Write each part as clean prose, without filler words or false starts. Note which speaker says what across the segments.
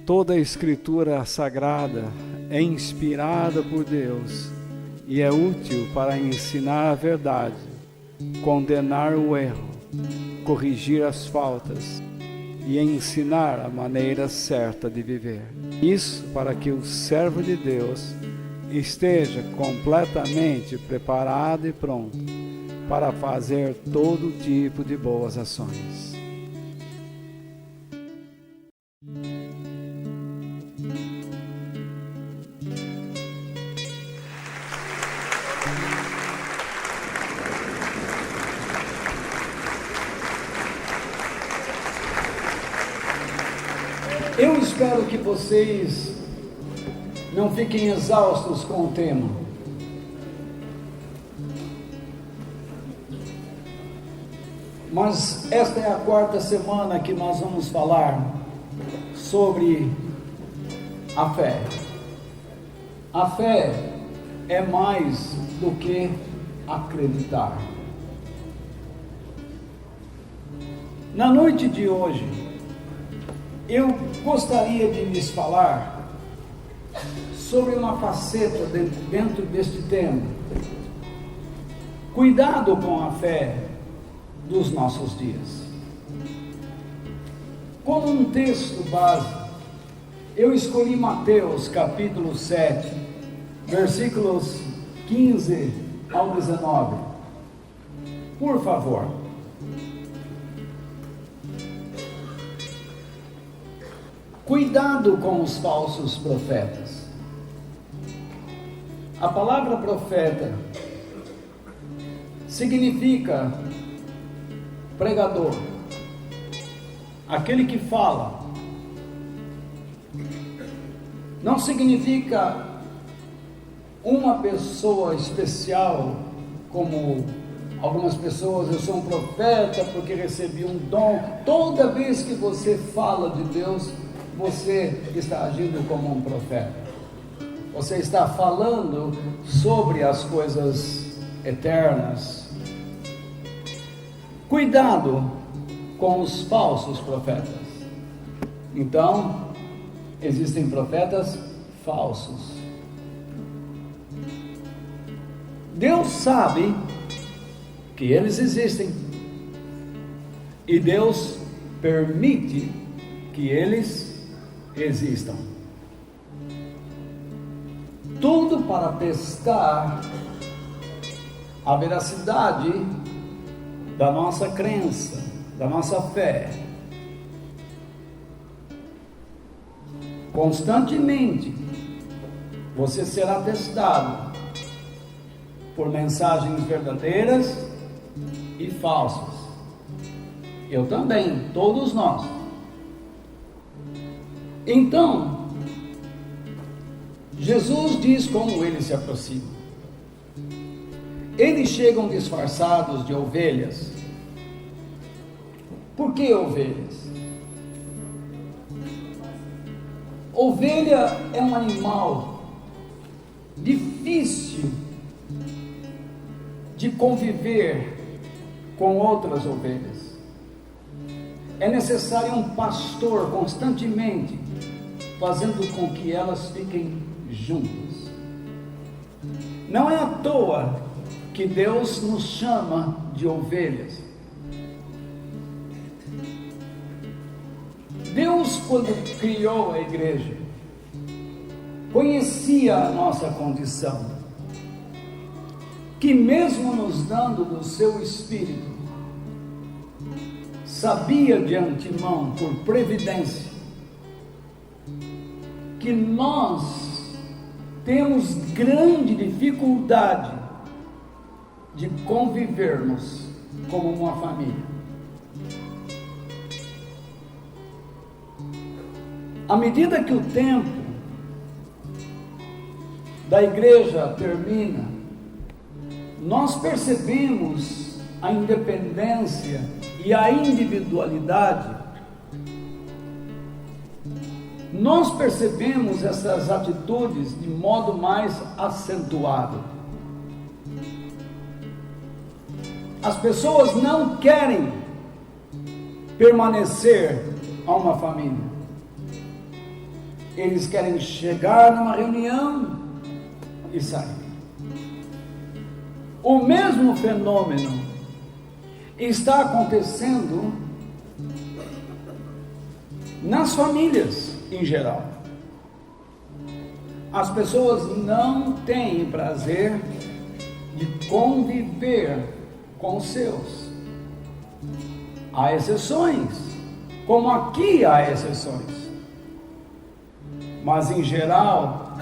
Speaker 1: Toda a Escritura Sagrada é inspirada por Deus e é útil para ensinar a verdade, condenar o erro, corrigir as faltas e ensinar a maneira certa de viver. Isso para que o servo de Deus esteja completamente preparado e pronto para fazer todo tipo de boas ações. Eu espero que vocês não fiquem exaustos com o tema. Mas esta é a quarta semana que nós vamos falar sobre a fé. A fé é mais do que acreditar. Na noite de hoje, eu gostaria de lhes falar sobre uma faceta dentro deste tema. Cuidado com a fé dos nossos dias. Como um texto base, eu escolhi Mateus capítulo 7, versículos 15 ao 19. Por favor. Cuidado com os falsos profetas. A palavra profeta significa pregador, aquele que fala. Não significa uma pessoa especial, como algumas pessoas, eu sou um profeta porque recebi um dom. Toda vez que você fala de Deus, você está agindo como um profeta. Você está falando sobre as coisas eternas. Cuidado com os falsos profetas. Então, existem profetas falsos. Deus sabe que eles existem. E Deus permite que eles existam. Tudo para testar a veracidade da nossa crença, da nossa fé. Constantemente você será testado por mensagens verdadeiras e falsas. Eu também, todos nós. Então, Jesus diz como eles se aproximam. Eles chegam disfarçados de ovelhas. Por que ovelhas? Ovelha é um animal difícil de conviver com outras ovelhas. É necessário um pastor constantemente fazendo com que elas fiquem juntas. Não é à toa que Deus nos chama de ovelhas. Deus, quando criou a igreja, conhecia a nossa condição, que mesmo nos dando do seu Espírito, sabia de antemão, por previdência, que nós temos grande dificuldade de convivermos como uma família. À medida que o tempo da igreja termina, nós percebemos a independência e a individualidade, nós percebemos essas atitudes de modo mais acentuado. As pessoas não querem permanecer a uma família. Eles querem chegar numa reunião e sair. O mesmo fenômeno está acontecendo nas famílias em geral. As pessoas não têm prazer de conviver com os seus. Há exceções, como aqui há exceções. Mas em geral,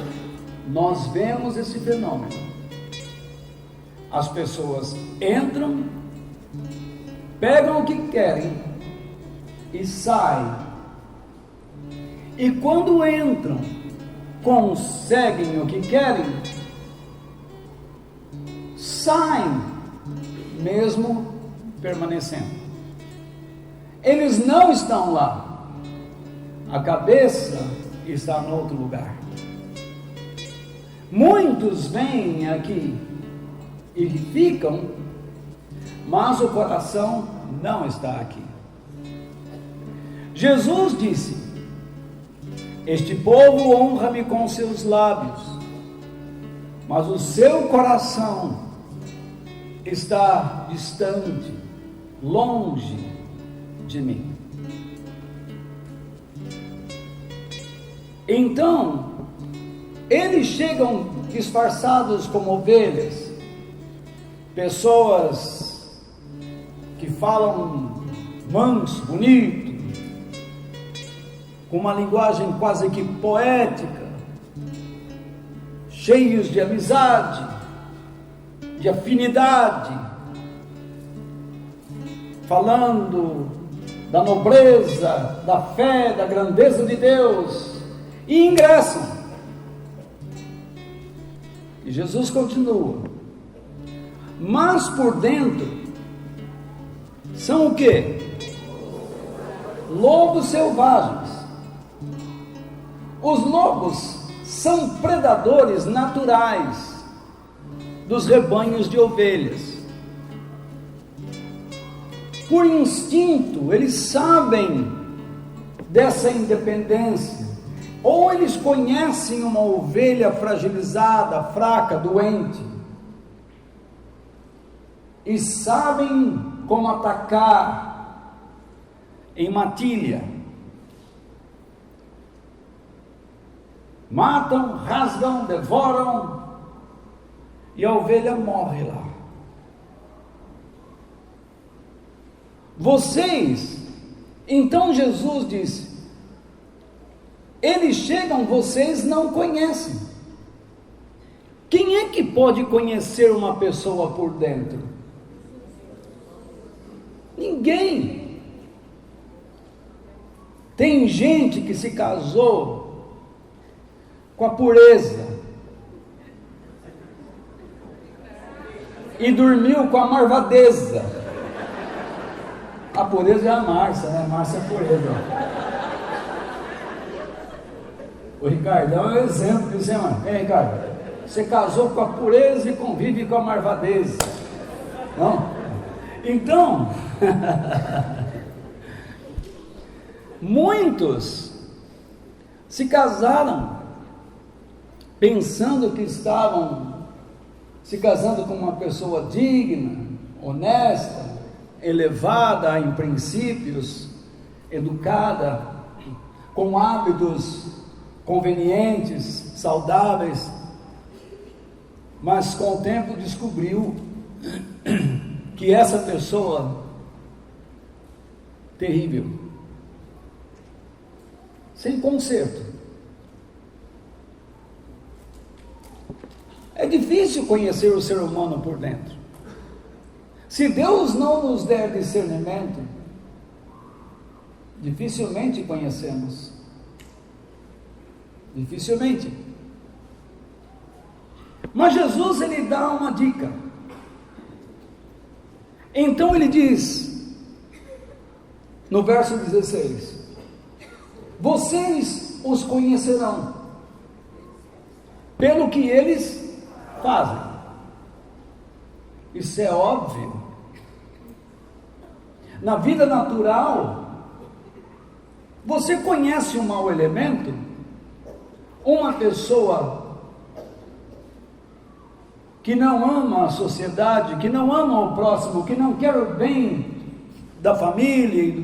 Speaker 1: nós vemos esse fenômeno. As pessoas entram, pegam o que querem e saem. E quando entram, conseguem o que querem, saem, mesmo permanecendo. Eles não estão lá. A cabeça está em outro lugar. Muitos vêm aqui e ficam, mas o coração não está aqui. Jesus disse: este povo honra-me com seus lábios, mas o seu coração está distante, longe de mim. Então, eles chegam disfarçados como ovelhas, pessoas que falam manso, bonito, com uma linguagem quase que poética, cheios de amizade, de afinidade, falando da nobreza, da fé, da grandeza de Deus, e ingressam. E Jesus continua: mas por dentro são o quê? Lobos selvagens. Os lobos são predadores naturais dos rebanhos de ovelhas. Por instinto, eles sabem dessa independência, ou eles conhecem uma ovelha fragilizada, fraca, doente, e sabem como atacar em matilha. Matam, rasgam, devoram, e a ovelha morre lá. Então Jesus disse: eles chegam, vocês não conhecem. Quem é que pode conhecer uma pessoa por dentro? Ninguém. Tem gente que se casou com a pureza e dormiu com a marvadeza. A pureza é a Márcia, né? Márcia é pureza. O Ricardão é um exemplo disso, hein, mano? Ei, Ricardo, você casou com a pureza e convive com a marvadeza. Não? Então, muitos se casaram pensando que estavam se casando com uma pessoa digna, honesta, elevada em princípios, educada, com hábitos convenientes, saudáveis, mas com o tempo descobriu que essa pessoa terrível, sem conserto. É difícil conhecer o ser humano por dentro. Se Deus não nos der discernimento, dificilmente conhecemos. Dificilmente.
Speaker 2: Mas Jesus, ele dá uma dica. Então ele diz, no verso 16: vocês os conhecerão pelo que eles fazem. Isso é óbvio. Na vida natural, você conhece um mau elemento, uma pessoa que não ama a sociedade, que não ama o próximo, que não quer o bem da família,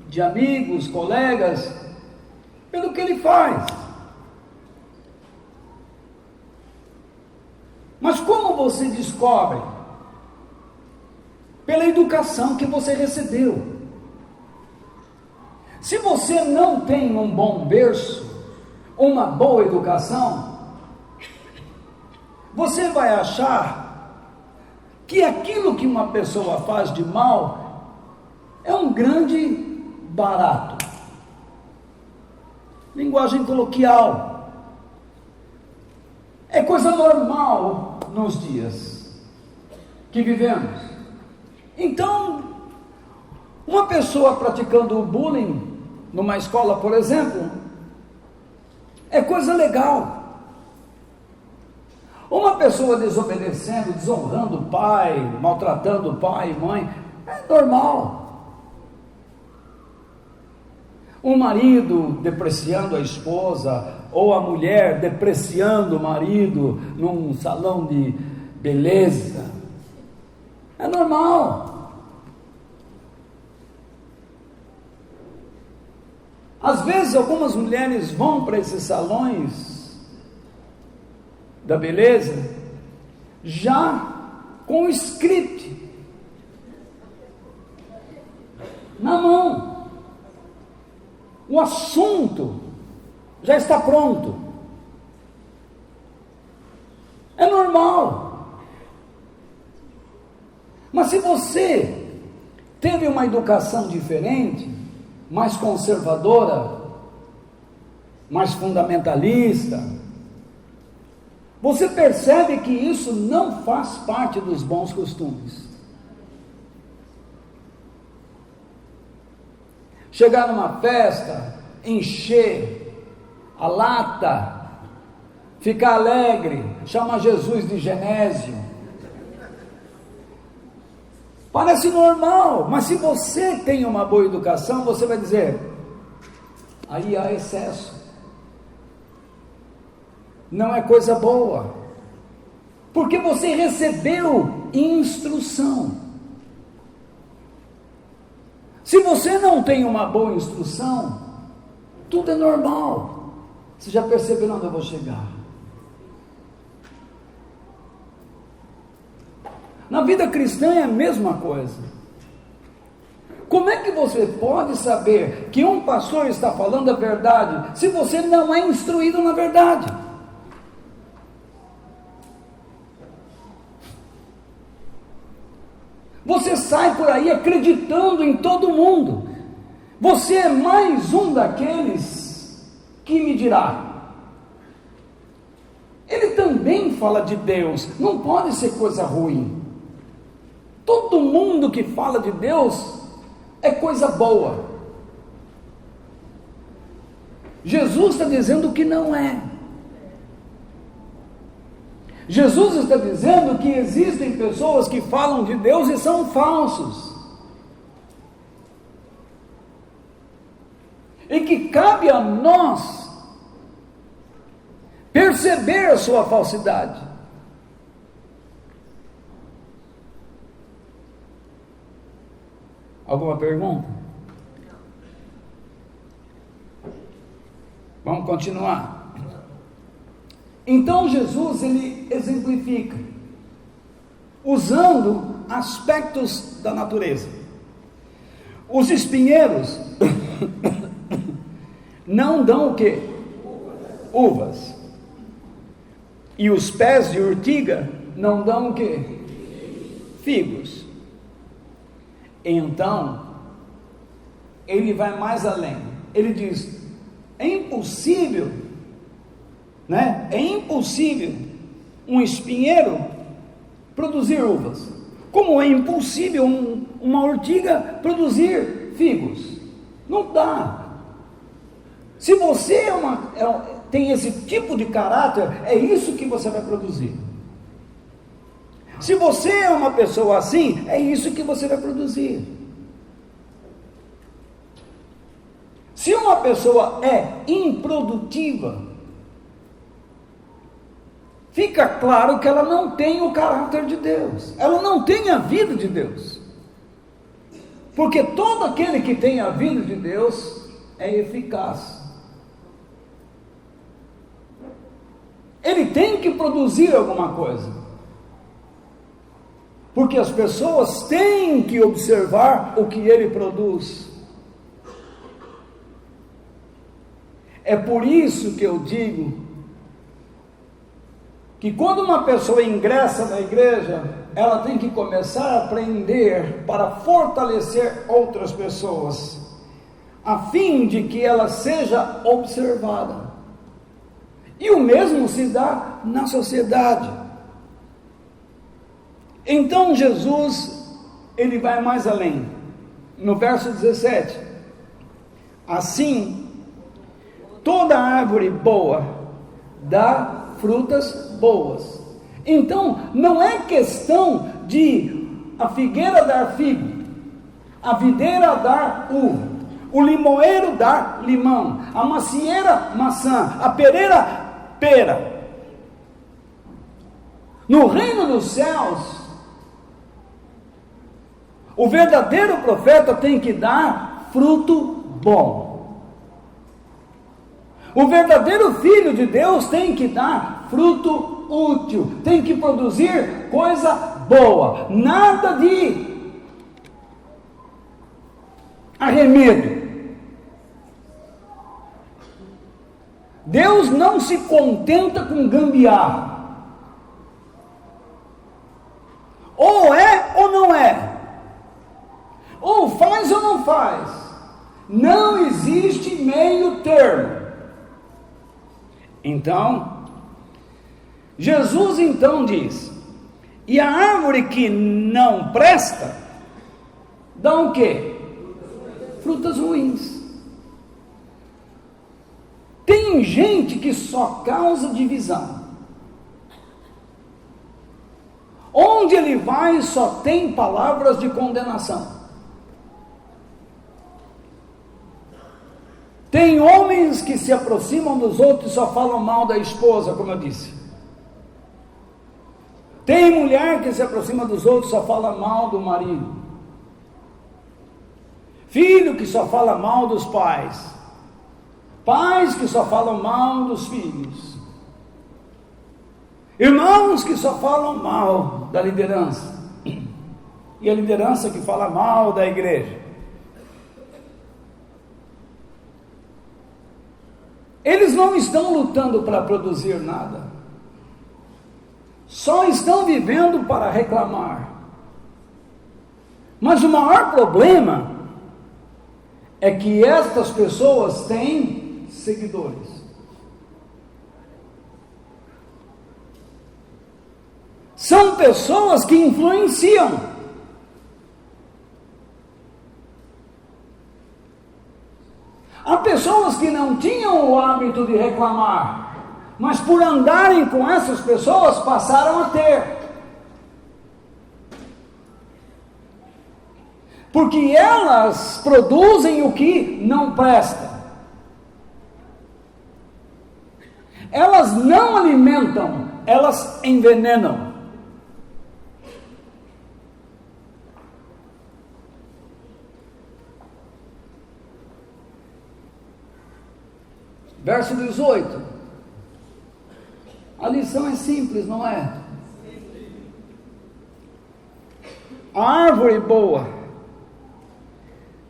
Speaker 2: de amigos, colegas, pelo que ele faz. Mas como você descobre? Pela educação que você recebeu. Se você não tem um bom berço, uma boa educação, você vai achar que aquilo que uma pessoa faz de mal é um grande barato. Linguagem coloquial. É coisa normal nos dias que vivemos. Então, uma pessoa praticando o bullying numa escola, por exemplo, é coisa legal. Uma pessoa desobedecendo, desonrando o pai, maltratando o pai e mãe, é normal. Um marido depreciando a esposa, ou a mulher depreciando o marido num salão de beleza, é normal. Às vezes algumas mulheres vão para esses salões da beleza já com o script na mão. O assunto já está pronto. É normal. Mas se você teve uma educação diferente, mais conservadora, mais fundamentalista, você percebe que isso não faz parte dos bons costumes. Chegar numa festa, encher a lata, ficar alegre, chamar Jesus de Genésio, parece normal, mas se você tem uma boa educação, você vai dizer, aí há excesso, não é coisa boa, porque você recebeu instrução. Se você não tem uma boa instrução, tudo é normal. Você já percebeu onde eu vou chegar? Na vida cristã é a mesma coisa. Como é que você pode saber que um pastor está falando a verdade, se você não é instruído na verdade? Você sai por aí acreditando em todo mundo. Você é mais um daqueles que me dirá. Ele também fala de Deus, não pode ser coisa ruim. Todo mundo que fala de Deus é coisa boa. Jesus está dizendo que não é. Jesus está dizendo que existem pessoas que falam de Deus e são falsos. E que cabe a nós perceber a sua falsidade. Alguma pergunta? Vamos continuar. Então Jesus, ele exemplifica, usando aspectos da natureza. Os espinheiros não dão o quê? Uvas. E os pés de urtiga não dão o quê? Figos. Então, ele vai mais além. Ele diz, é impossível, né? É impossível um espinheiro produzir uvas, como é impossível uma ortiga produzir figos. Não dá. Se você tem esse tipo de caráter, é isso que você vai produzir. Se você é uma pessoa assim, é isso que você vai produzir. Se uma pessoa é improdutiva, fica claro que ela não tem o caráter de Deus, ela não tem a vida de Deus. Porque todo aquele que tem a vida de Deus é eficaz. Ele tem que produzir alguma coisa. Porque as pessoas têm que observar o que ele produz. É por isso que eu digo que quando uma pessoa ingressa na igreja, ela tem que começar a aprender para fortalecer outras pessoas, a fim de que ela seja observada. E o mesmo se dá na sociedade. Então Jesus, ele vai mais além. No verso 17: assim, toda árvore boa dá frutas boas. Então, não é questão de a figueira dar figo, a videira dar uva, o limoeiro dar limão, a macieira maçã, a pereira pera. No reino dos céus, o verdadeiro profeta tem que dar fruto bom. O verdadeiro filho de Deus tem que dar fruto útil, tem que produzir coisa boa, nada de arremedo. Deus não se contenta com gambiarra. Ou é ou não é. Ou faz ou não faz. Não existe meio termo. Então, Jesus então diz: e a árvore que não presta, dá o quê? Frutas ruins. Tem gente que só causa divisão. Onde ele vai só tem palavras de condenação. Tem homens que se aproximam dos outros e só falam mal da esposa, como eu disse. Tem mulher que se aproxima dos outros e só fala mal do marido. Filho que só fala mal dos pais. Pais que só falam mal dos filhos. Irmãos que só falam mal da liderança. E a liderança que fala mal da igreja. Eles não estão lutando para produzir nada. Só estão vivendo para reclamar. Mas o maior problema é que estas pessoas têm seguidores. São pessoas que influenciam. Há pessoas que não tinham o hábito de reclamar, mas por andarem com essas pessoas passaram a ter. Porque elas produzem o que não presta. Elas não alimentam, elas envenenam. Verso 18. A lição é simples, não é? A árvore boa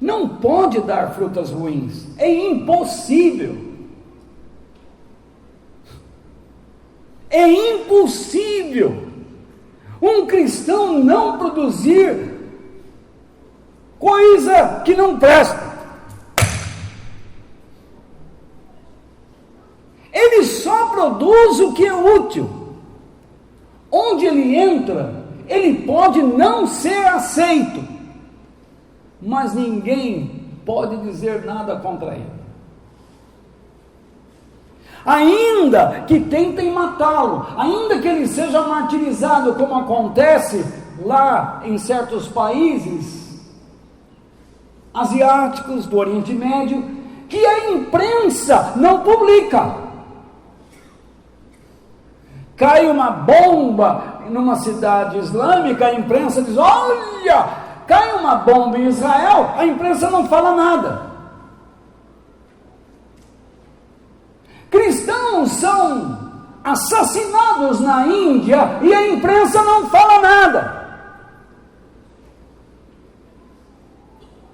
Speaker 2: não pode dar frutas ruins. É impossível. É impossível um cristão não produzir coisa que não presta. Ele só produz o que é útil. onde ele entra, ele pode não ser aceito, mas ninguém pode dizer nada contra ele. Ainda que tentem matá-lo, ainda que ele seja martirizado, como acontece lá em certos países asiáticos do Oriente Médio, que a imprensa não publica. Cai uma bomba numa cidade islâmica, a imprensa diz: olha, cai uma bomba em Israel, a imprensa não fala nada. Cristãos são assassinados na Índia e a imprensa não fala nada.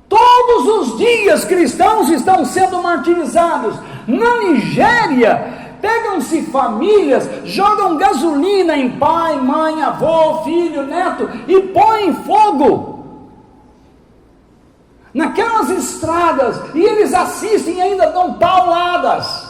Speaker 2: Todos os dias cristãos estão sendo martirizados. Na Nigéria, pegam-se famílias, jogam gasolina em pai, mãe, avô, filho, neto e põem fogo naquelas estradas, e eles assistem e ainda dão pauladas.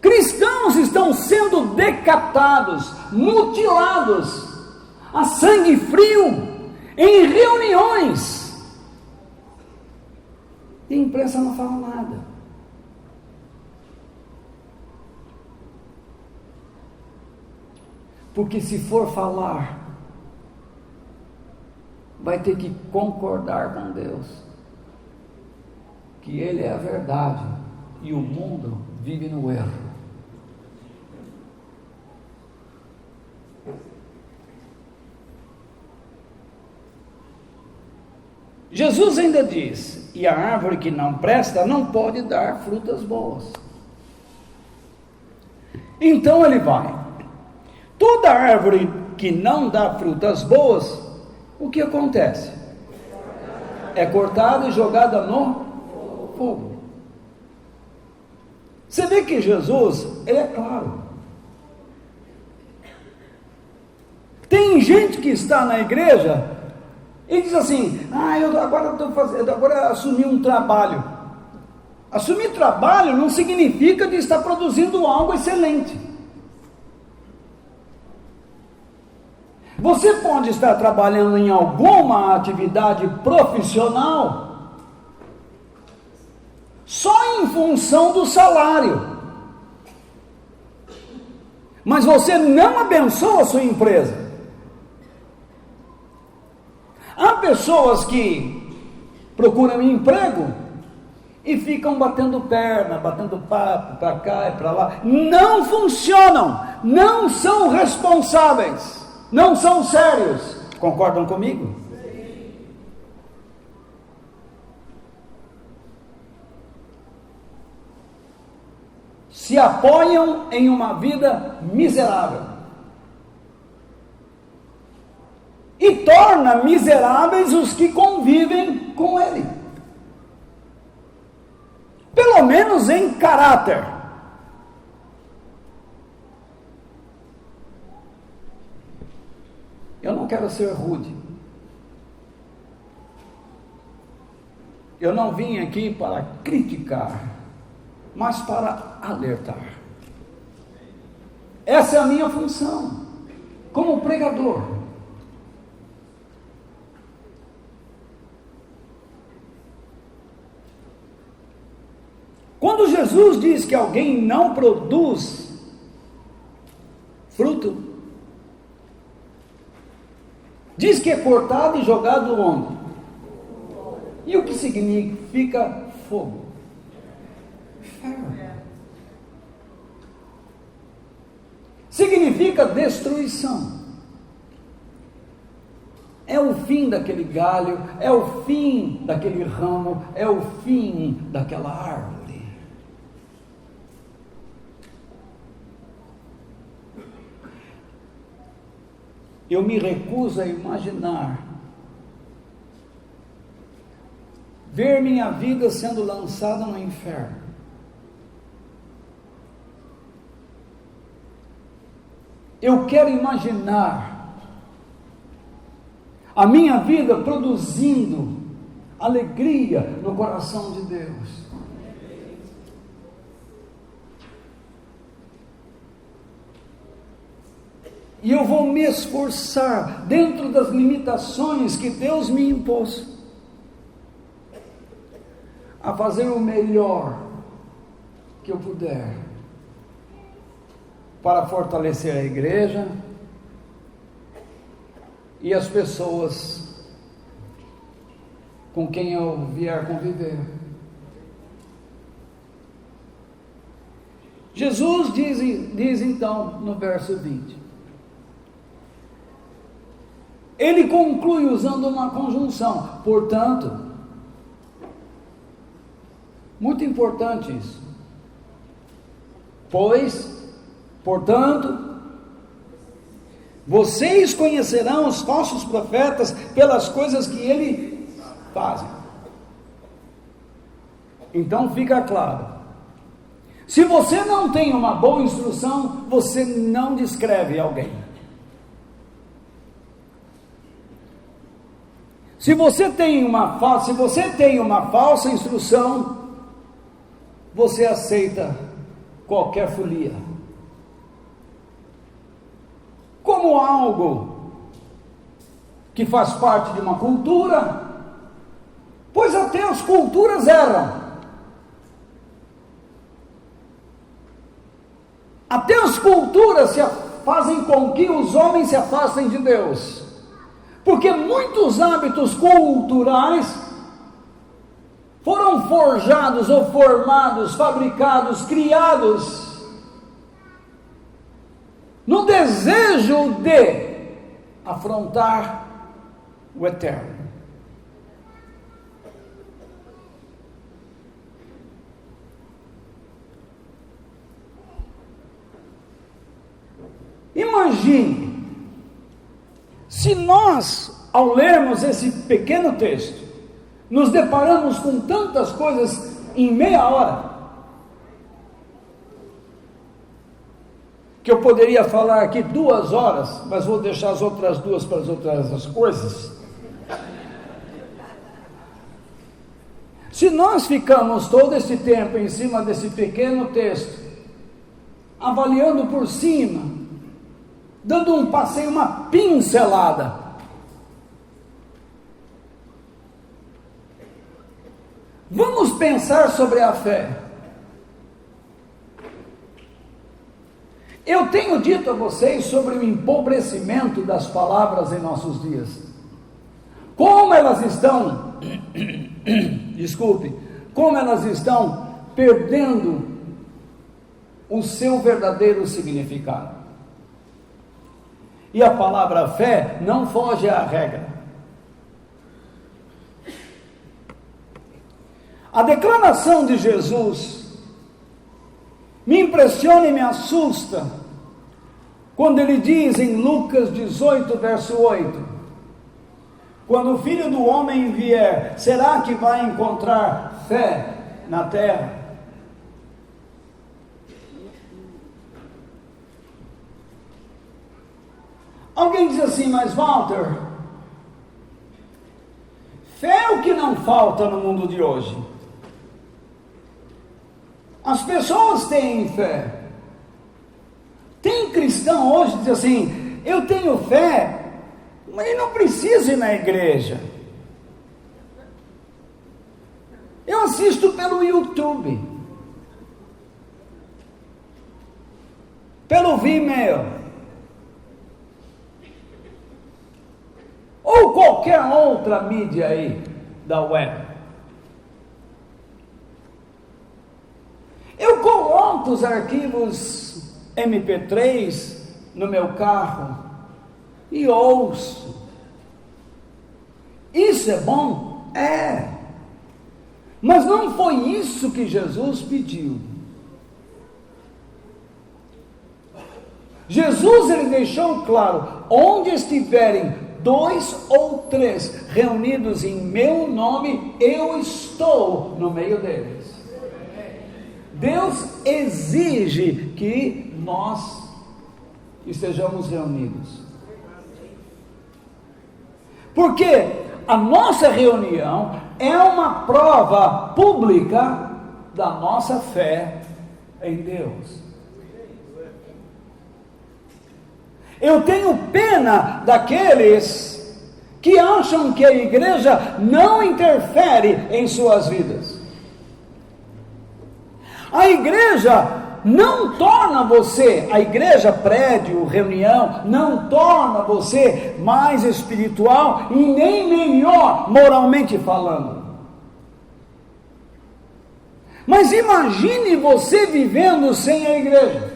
Speaker 2: Cristãos estão sendo decapitados, mutilados, a sangue frio, em reuniões, e a imprensa não fala nada. Porque se for falar, vai ter que concordar com Deus, que Ele é a verdade, e o mundo vive no erro. Jesus ainda diz: e a árvore que não presta não pode dar frutas boas. Então ele vai: toda árvore que não dá frutas boas, o que acontece? É cortada e jogada no fogo. Você vê que Jesus, ele é claro. Tem gente que está na igreja e diz assim: agora assumi um trabalho. Assumir trabalho não significa de estar produzindo algo excelente. Você pode estar trabalhando em alguma atividade profissional só em função do salário, mas você não abençoa a sua empresa. Há pessoas que procuram emprego e ficam batendo perna, batendo papo para cá e para lá. Não funcionam, não são responsáveis, não são sérios. Concordam comigo? Se apoiam em uma vida miserável e torna miseráveis os que convivem com ele, pelo menos em caráter. Eu não quero ser rude, eu não vim aqui para criticar, mas para alertar. Essa é a minha função como pregador. Quando Jesus diz que alguém não produz fruto, diz que é cortado e jogado onde? E o que significa fogo? Significa destruição. É o fim daquele galho, é o fim daquele ramo, é o fim daquela árvore. Eu me recuso a imaginar ver minha vida sendo lançada no inferno. Eu quero imaginar a minha vida produzindo alegria no coração de Deus. E eu vou me esforçar dentro das limitações que Deus me impôs a fazer o melhor que eu puder para fortalecer a igreja e as pessoas com quem eu vier conviver. Jesus diz então no verso 20, ele conclui usando uma conjunção, portanto, muito importante isso, portanto, vocês conhecerão os falsos profetas pelas coisas que eles fazem. Então fica claro, se você não tem uma boa instrução, você não descreve alguém. Se você tem uma falsa instrução, você aceita qualquer folia como algo que faz parte de uma cultura, pois até as culturas erram. Até as culturas fazem com que os homens se afastem de Deus, porque muitos hábitos culturais foram forjados ou formados, fabricados, criados no desejo de afrontar o eterno. Imagine, se nós, ao lermos esse pequeno texto, nos deparamos com tantas coisas em meia hora, que eu poderia falar aqui 2 horas, mas vou deixar as outras 2 para as outras coisas. Se nós ficamos todo esse tempo em cima desse pequeno texto, avaliando por cima, dando um passeio, uma pincelada, vamos pensar sobre a fé. Eu tenho dito a vocês sobre o empobrecimento das palavras em nossos dias. Como elas estão, como elas estão perdendo o seu verdadeiro significado. E a palavra fé não foge à regra. A declaração de Jesus me impressiona e me assusta quando ele diz em Lucas 18, verso 8: quando o Filho do Homem vier, será que vai encontrar fé na terra? Alguém diz assim, mas Walter, fé é o que não falta no mundo de hoje. As pessoas têm fé. Tem cristão hoje que diz assim, eu tenho fé, mas ele não precisa ir na igreja. Eu assisto pelo YouTube, pelo Vimeo, ou qualquer outra mídia aí da web. Eu coloco os arquivos MP3 no meu carro e ouço. Isso é bom? É. Mas não foi isso que Jesus pediu. Jesus, ele deixou claro, onde estiverem 2 ou 3 reunidos em meu nome, eu estou no meio deles. Deus exige que nós estejamos reunidos. Porque a nossa reunião é uma prova pública da nossa fé em Deus. Eu tenho pena daqueles que acham que a igreja não interfere em suas vidas. A igreja não torna você, a igreja, prédio, reunião, não torna você mais espiritual e nem melhor moralmente falando. Mas imagine você vivendo sem a igreja.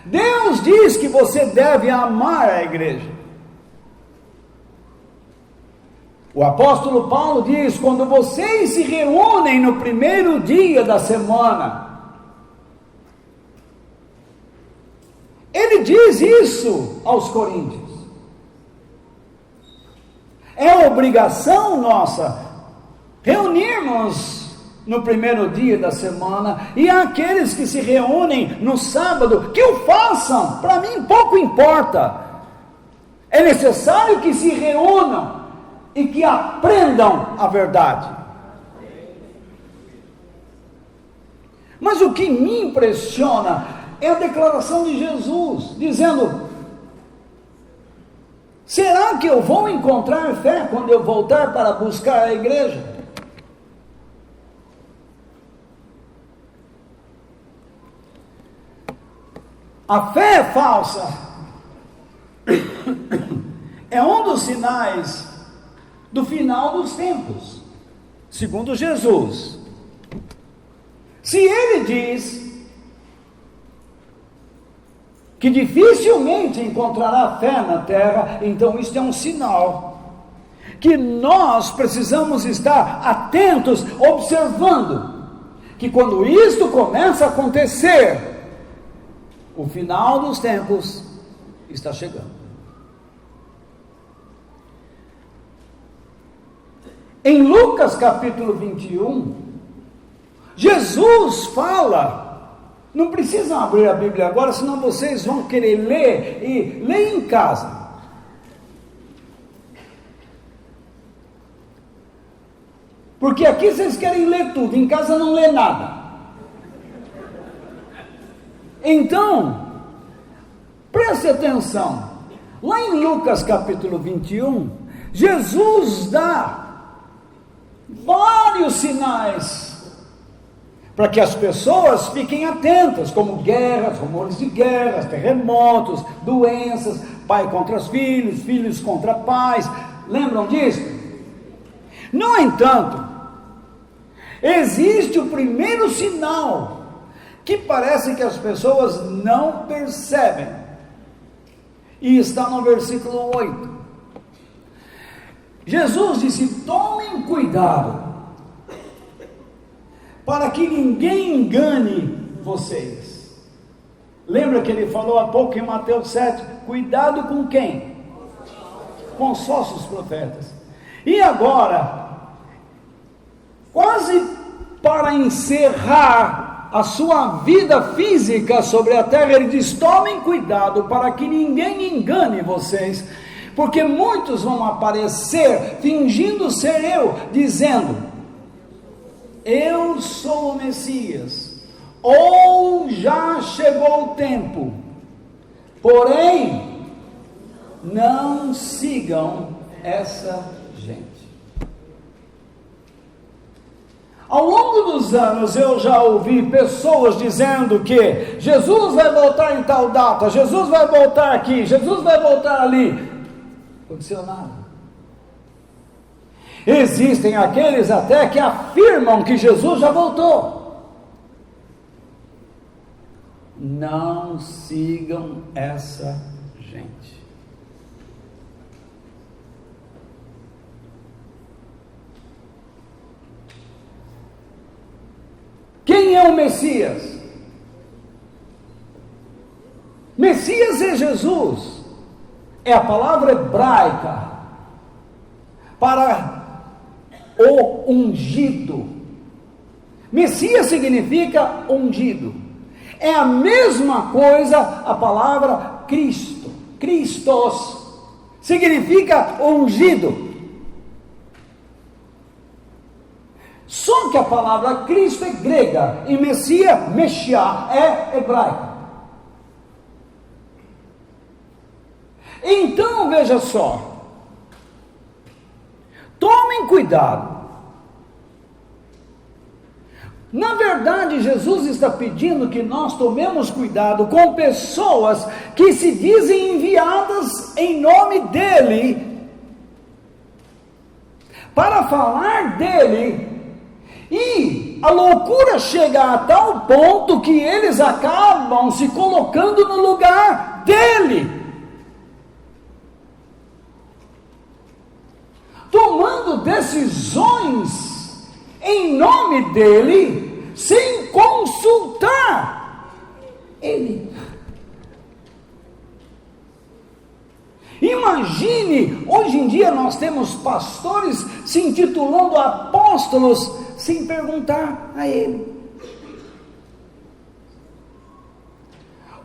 Speaker 2: Deus diz que você deve amar a igreja. O apóstolo Paulo diz: quando vocês se reúnem no primeiro dia da semana, ele diz isso aos coríntios. É obrigação nossa reunirmos no primeiro dia da semana, e aqueles que se reúnem no sábado, que o façam, para mim pouco importa. É necessário que se reúnam e que aprendam a verdade. Mas o que me impressiona é a declaração de Jesus, dizendo: será que eu vou encontrar fé quando eu voltar para buscar a igreja? A fé falsa é um dos sinais do final dos tempos, segundo Jesus. Se ele diz que dificilmente encontrará fé na terra, então isto é um sinal que nós precisamos estar atentos, observando, que quando isto começa a acontecer, o final dos tempos está chegando. Em Lucas capítulo 21, Jesus fala, não precisam abrir a Bíblia agora, senão vocês vão querer ler, e leem em casa. Porque aqui vocês querem ler tudo, em casa não lê nada. Então, preste atenção, lá em Lucas capítulo 21, Jesus dá vários sinais para que as pessoas fiquem atentas, como guerras, rumores de guerras, terremotos, doenças, pai contra os filhos, filhos contra pais. Lembram disso? No entanto, existe o primeiro sinal que parece que as pessoas não percebem, e está no versículo 8. Jesus disse: tomem cuidado, para que ninguém engane vocês. Lembra que ele falou há pouco em Mateus 7, cuidado com quem? Com os falsos profetas. E agora, quase para encerrar a sua vida física sobre a terra, ele diz: tomem cuidado para que ninguém engane vocês, porque muitos vão aparecer fingindo ser eu, dizendo: eu sou o Messias, ou já chegou o tempo. Porém, não sigam essa gente. Ao longo dos anos eu já ouvi pessoas dizendo que Jesus vai voltar em tal data, Jesus vai voltar aqui, Jesus vai voltar ali. Não aconteceu nada. Existem aqueles até que afirmam que Jesus já voltou. Não sigam essa gente. Quem é o Messias? Messias é Jesus. É a palavra hebraica para o ungido. Messias significa ungido. É a mesma coisa a palavra Cristo. Christos significa ungido. Só que a palavra Cristo é grega e Messias, Messiá, é hebraico. veja só, tomem cuidado. Na verdade, Jesus está pedindo que nós tomemos cuidado com pessoas que se dizem enviadas em nome dEle, para falar dEle, e a loucura chega a tal ponto que eles acabam se colocando no lugar dEle, tomando decisões em nome dEle, sem consultar Ele. Imagine, hoje em dia nós temos pastores se intitulando apóstolos, sem perguntar a Ele.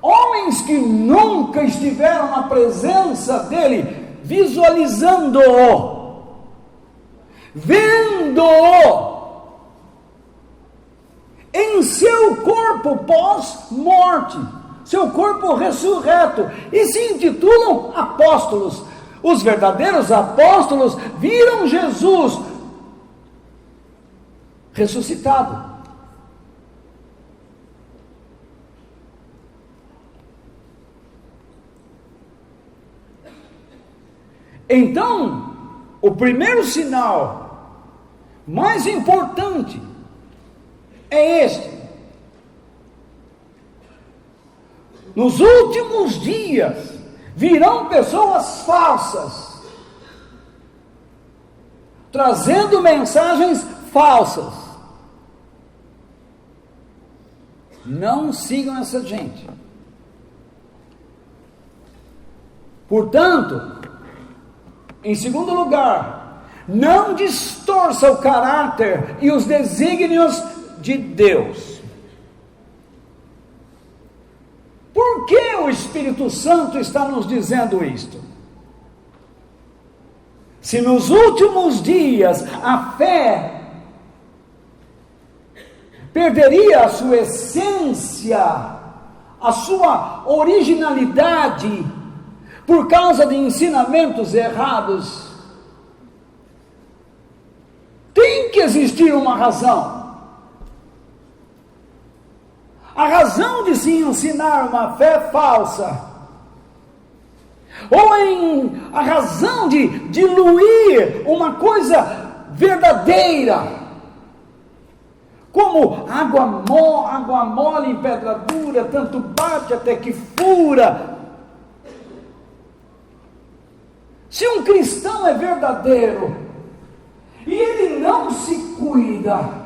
Speaker 2: Homens que nunca estiveram na presença dEle, visualizando-o, vendo-o em seu corpo pós-morte, seu corpo ressurreto, e se intitulam apóstolos. Os verdadeiros apóstolos viram Jesus ressuscitado. Então, o primeiro sinal mais importante é este: nos últimos dias virão pessoas falsas, trazendo mensagens falsas. Não sigam essa gente. Portanto, em segundo lugar, não distorça o caráter e os desígnios de Deus. Por que o Espírito Santo está nos dizendo isto? Se nos últimos dias a fé perderia a sua essência, a sua originalidade, por causa de ensinamentos errados, tem que existir uma razão. A razão de se ensinar uma fé falsa, ou a razão de diluir uma coisa verdadeira, como água mole em pedra dura, tanto bate até que fura. Se um cristão é verdadeiro e ele não se cuida,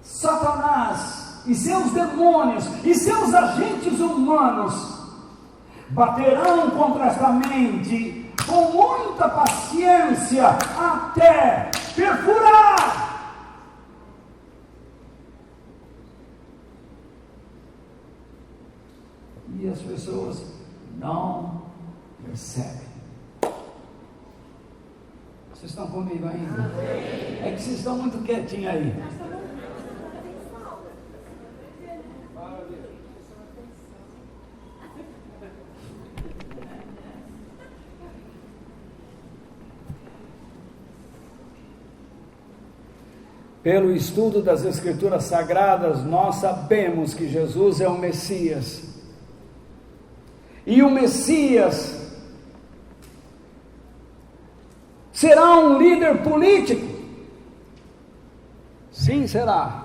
Speaker 2: Satanás e seus demônios e seus agentes humanos baterão contra esta mente com muita paciência até perfurar. E as pessoas não percebem. Vocês estão comigo ainda? É que vocês estão muito quietinhos aí. Pelo estudo das Escrituras Sagradas, nós sabemos que Jesus é o Messias. E o Messias será um líder político? Sim, será.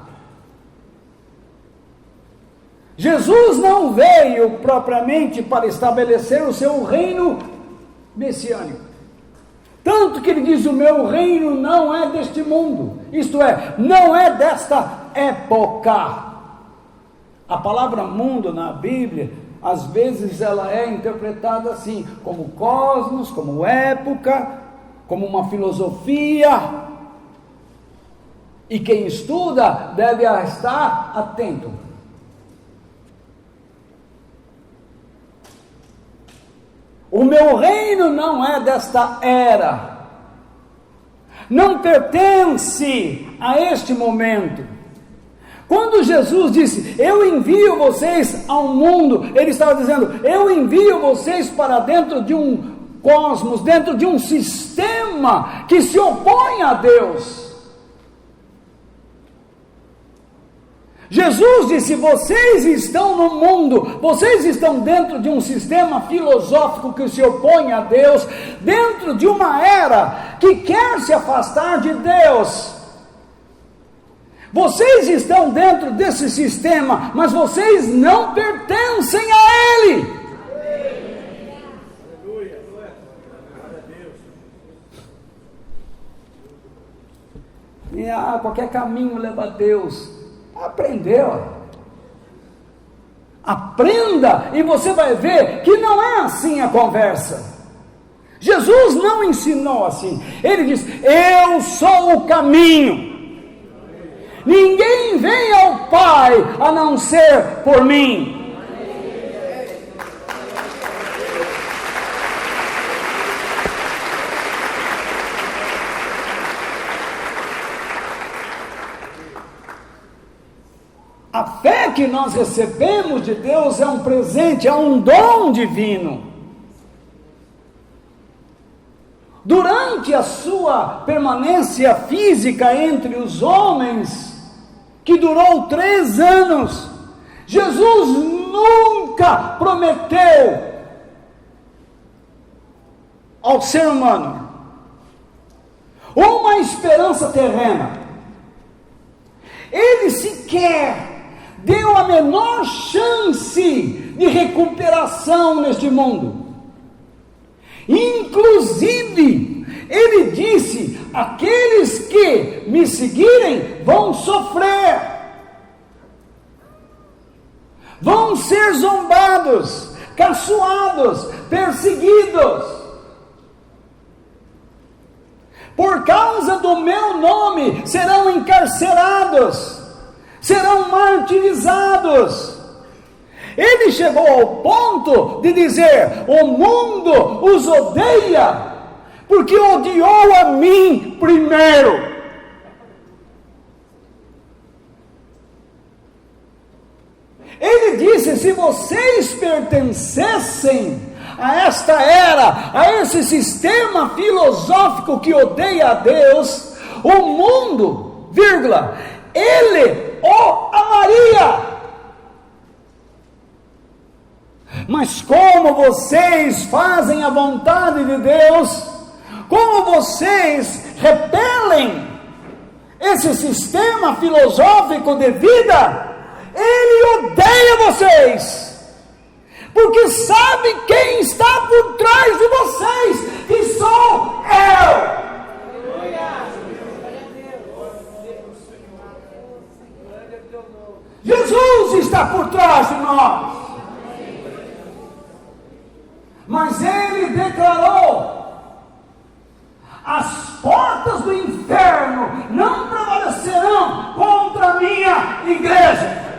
Speaker 2: Jesus não veio propriamente para estabelecer o seu reino messiânico. Tanto que ele diz: o meu reino não é deste mundo, isto é, não é desta época. A palavra mundo na Bíblia, às vezes ela é interpretada assim, como cosmos, como época, como uma filosofia, e quem estuda deve estar atento. O meu reino não é desta era, não pertence a este momento, Quando Jesus disse, eu envio vocês ao mundo, ele estava dizendo, eu envio vocês para dentro de um cosmos, dentro de um sistema que se opõe a Deus. Jesus disse, vocês estão no mundo, vocês estão dentro de um sistema filosófico que se opõe a Deus, dentro de uma era que quer se afastar de Deus. Vocês estão dentro desse sistema, mas vocês não pertencem a ele. E qualquer caminho leva a Deus. Aprendeu. Aprenda e você vai ver que não é assim a conversa. Jesus não ensinou assim. Ele diz, eu sou o caminho. Ninguém vem ao Pai a não ser por mim. A fé que nós recebemos de Deus é um presente, é um dom divino. Durante a sua permanência física entre os homens, que durou 3 anos, Jesus nunca prometeu ao ser humano uma esperança terrena. Ele sequer deu a menor chance de recuperação neste mundo. Inclusive, ele disse, aqueles que me seguirem vão sofrer, vão ser zombados, caçoados, perseguidos, por causa do meu nome serão encarcerados, serão martirizados. Ele chegou ao ponto de dizer, o mundo os odeia, porque odiou a mim primeiro. Ele disse, se vocês pertencessem a esta era, a esse sistema filosófico que odeia a Deus, o mundo, vírgula, ele o amaria. Mas como vocês fazem a vontade de Deus, como vocês repelem esse sistema filosófico de vida, ele odeia vocês, porque sabe quem está por trás de vocês, que sou eu. Jesus está por trás de nós. Mas ele declarou, as portas do inferno não prevalecerão contra a minha igreja.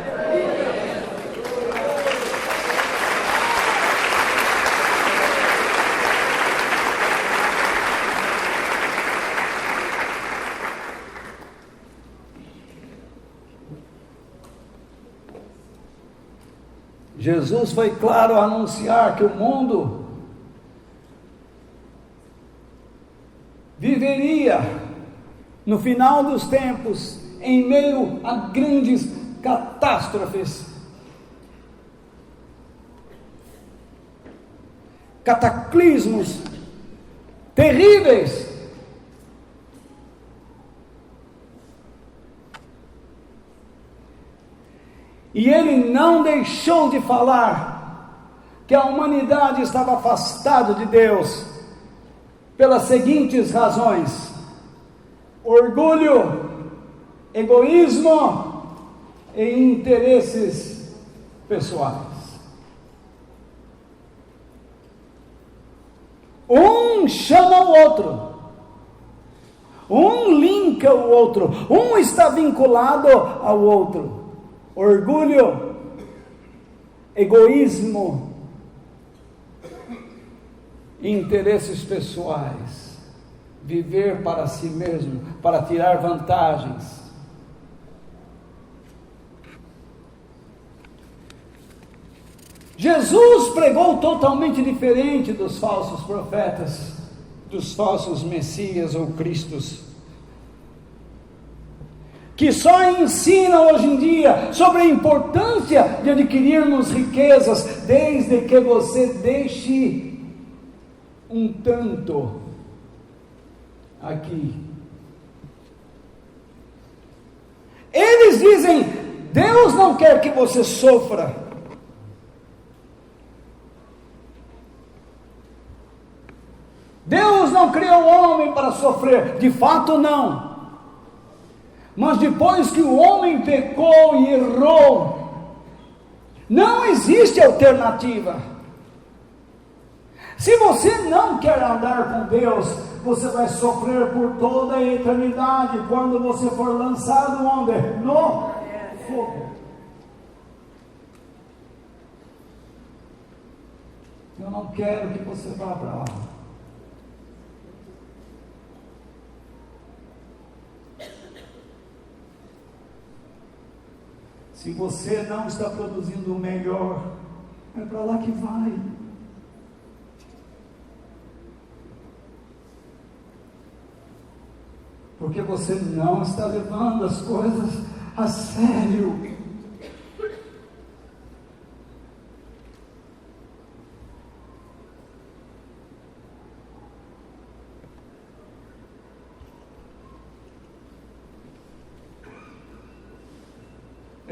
Speaker 2: Jesus foi claro a anunciar que o mundo viveria no final dos tempos em meio a grandes catástrofes, cataclismos terríveis. E ele não deixou de falar que a humanidade estava afastada de Deus pelas seguintes razões: orgulho, egoísmo e interesses pessoais. Um chama o outro, um linka o outro, um está vinculado ao outro. Orgulho, egoísmo, interesses pessoais, viver para si mesmo, para tirar vantagens. Jesus pregou totalmente diferente dos falsos profetas, dos falsos messias ou cristos, que só ensinam hoje em dia sobre a importância de adquirirmos riquezas, desde que você deixe um tanto aqui. Eles dizem: Deus não quer que você sofra. Deus não criou o homem para sofrer. De fato não. Mas depois que o homem pecou e errou, não existe alternativa. Se você não quer andar com Deus, você vai sofrer por toda a eternidade, quando você for lançado onde? No fogo. Eu não quero que você vá para lá. Se você não está produzindo o melhor, é para lá que vai. Porque você não está levando as coisas a sério.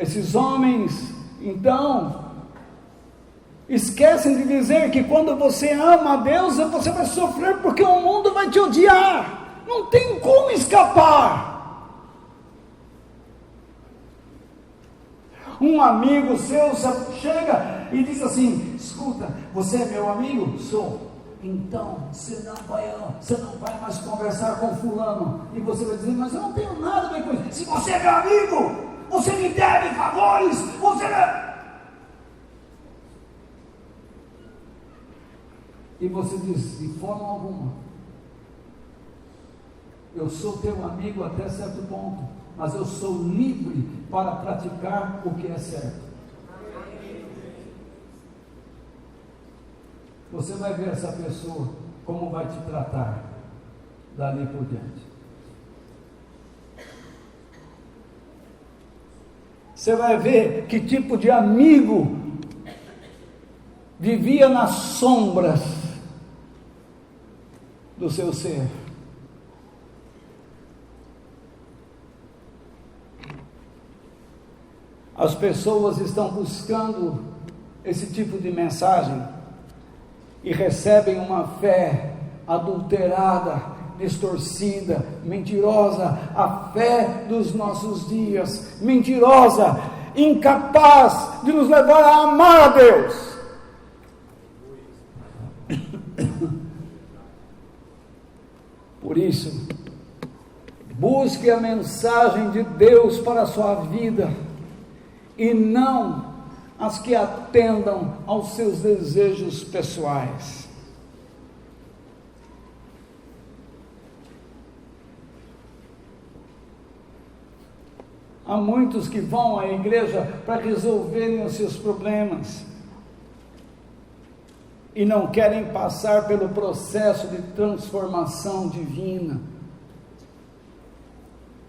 Speaker 2: Esses homens, então, esquecem de dizer que quando você ama a Deus, você vai sofrer porque o mundo vai te odiar. Não tem como escapar. Um amigo seu chega e diz assim: escuta, você é meu amigo? Sou. Então, você não vai mais conversar com fulano. E você vai dizer: mas eu não tenho nada a ver com isso. Se você é meu amigo, você me deve favores, E você diz: de forma alguma, eu sou teu amigo até certo ponto, mas eu sou livre para praticar o que é certo. Você vai ver essa pessoa, como vai te tratar dali por diante. Você vai ver que tipo de amigo vivia nas sombras do seu ser. As pessoas estão buscando esse tipo de mensagem e recebem uma fé adulterada, distorcida, mentirosa, a fé dos nossos dias, mentirosa, incapaz de nos levar a amar a Deus. Por isso, busque a mensagem de Deus para a sua vida, e não as que atendam aos seus desejos pessoais. Há muitos que vão à igreja para resolverem os seus problemas e não querem passar pelo processo de transformação divina,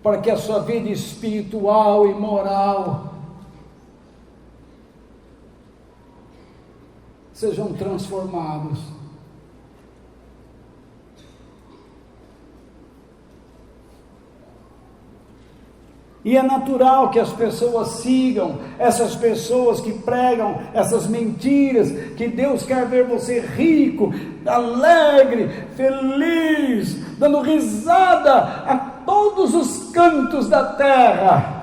Speaker 2: para que a sua vida espiritual e moral sejam transformados. E é natural que as pessoas sigam essas pessoas que pregam essas mentiras, que Deus quer ver você rico, alegre, feliz, dando risada a todos os cantos da terra.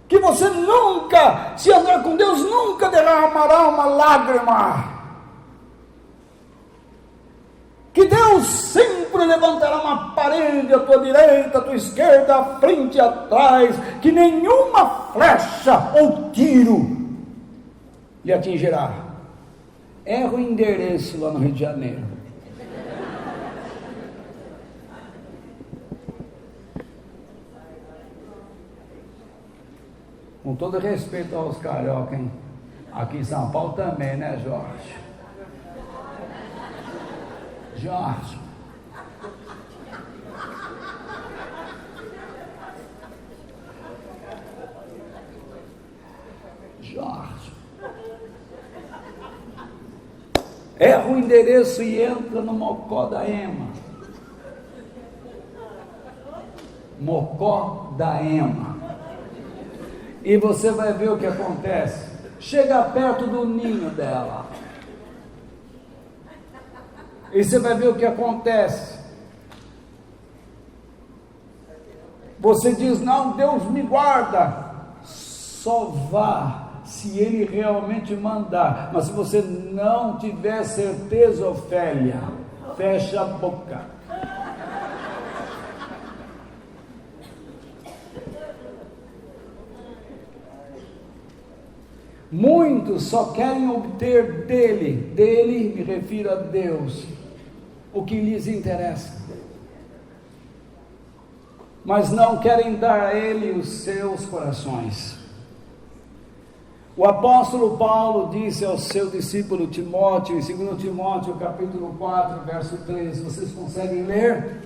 Speaker 2: Que você nunca, se andar com Deus, nunca derramará uma lágrima. Que Deus sempre levantará uma parede à tua direita, à tua esquerda, à frente e atrás, que nenhuma flecha ou tiro lhe atingirá. Erra o endereço lá no Rio de Janeiro. Com todo respeito aos carioca, hein? Aqui em São Paulo também, né, Jorge? Jorge. Jorge. Erra o endereço e entra no Mocó da Ema. Mocó da Ema. E você vai ver o que acontece. Chega perto do ninho dela. E você vai ver o que acontece. Você diz: não, Deus me guarda. Só vá se Ele realmente mandar. Mas se você não tiver certeza, Ofélia, fecha a boca. Muitos só querem obter dele, me refiro a Deus, o que lhes interessa, mas não querem dar a Ele os seus corações. O apóstolo Paulo disse ao seu discípulo Timóteo, em 2 Timóteo capítulo 4, verso 3, vocês conseguem ler?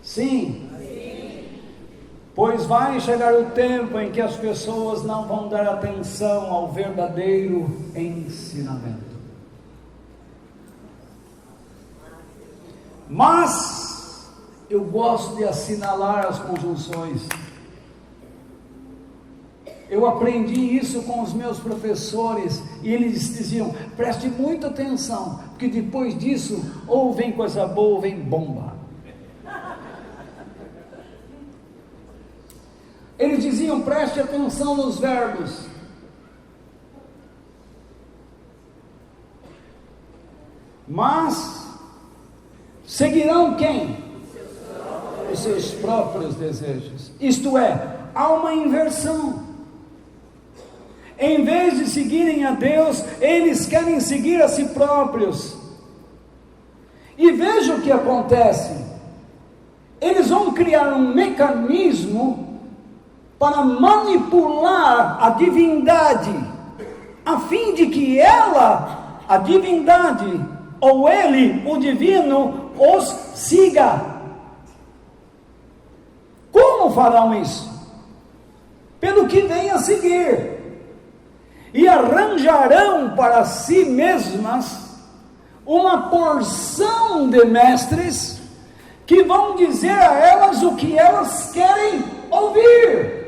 Speaker 2: Sim. Pois vai chegar o tempo em que as pessoas não vão dar atenção ao verdadeiro ensinamento. Mas eu gosto de assinalar as conjunções. Eu aprendi isso com os meus professores, e eles diziam: preste muita atenção, porque depois disso, ou vem coisa boa, ou vem bomba. Eles diziam: preste atenção nos verbos. Mas seguirão quem? Os seus próprios desejos. Isto é, há uma inversão. Em vez de seguirem a Deus, eles querem seguir a si próprios. E veja o que acontece. Eles vão criar um mecanismo para manipular a divindade, a fim de que ela, a divindade, ou ele, o divino, os siga. Como farão isso? Pelo que vem a seguir. E arranjarão para si mesmas uma porção de mestres que vão dizer a elas o que elas querem ouvir.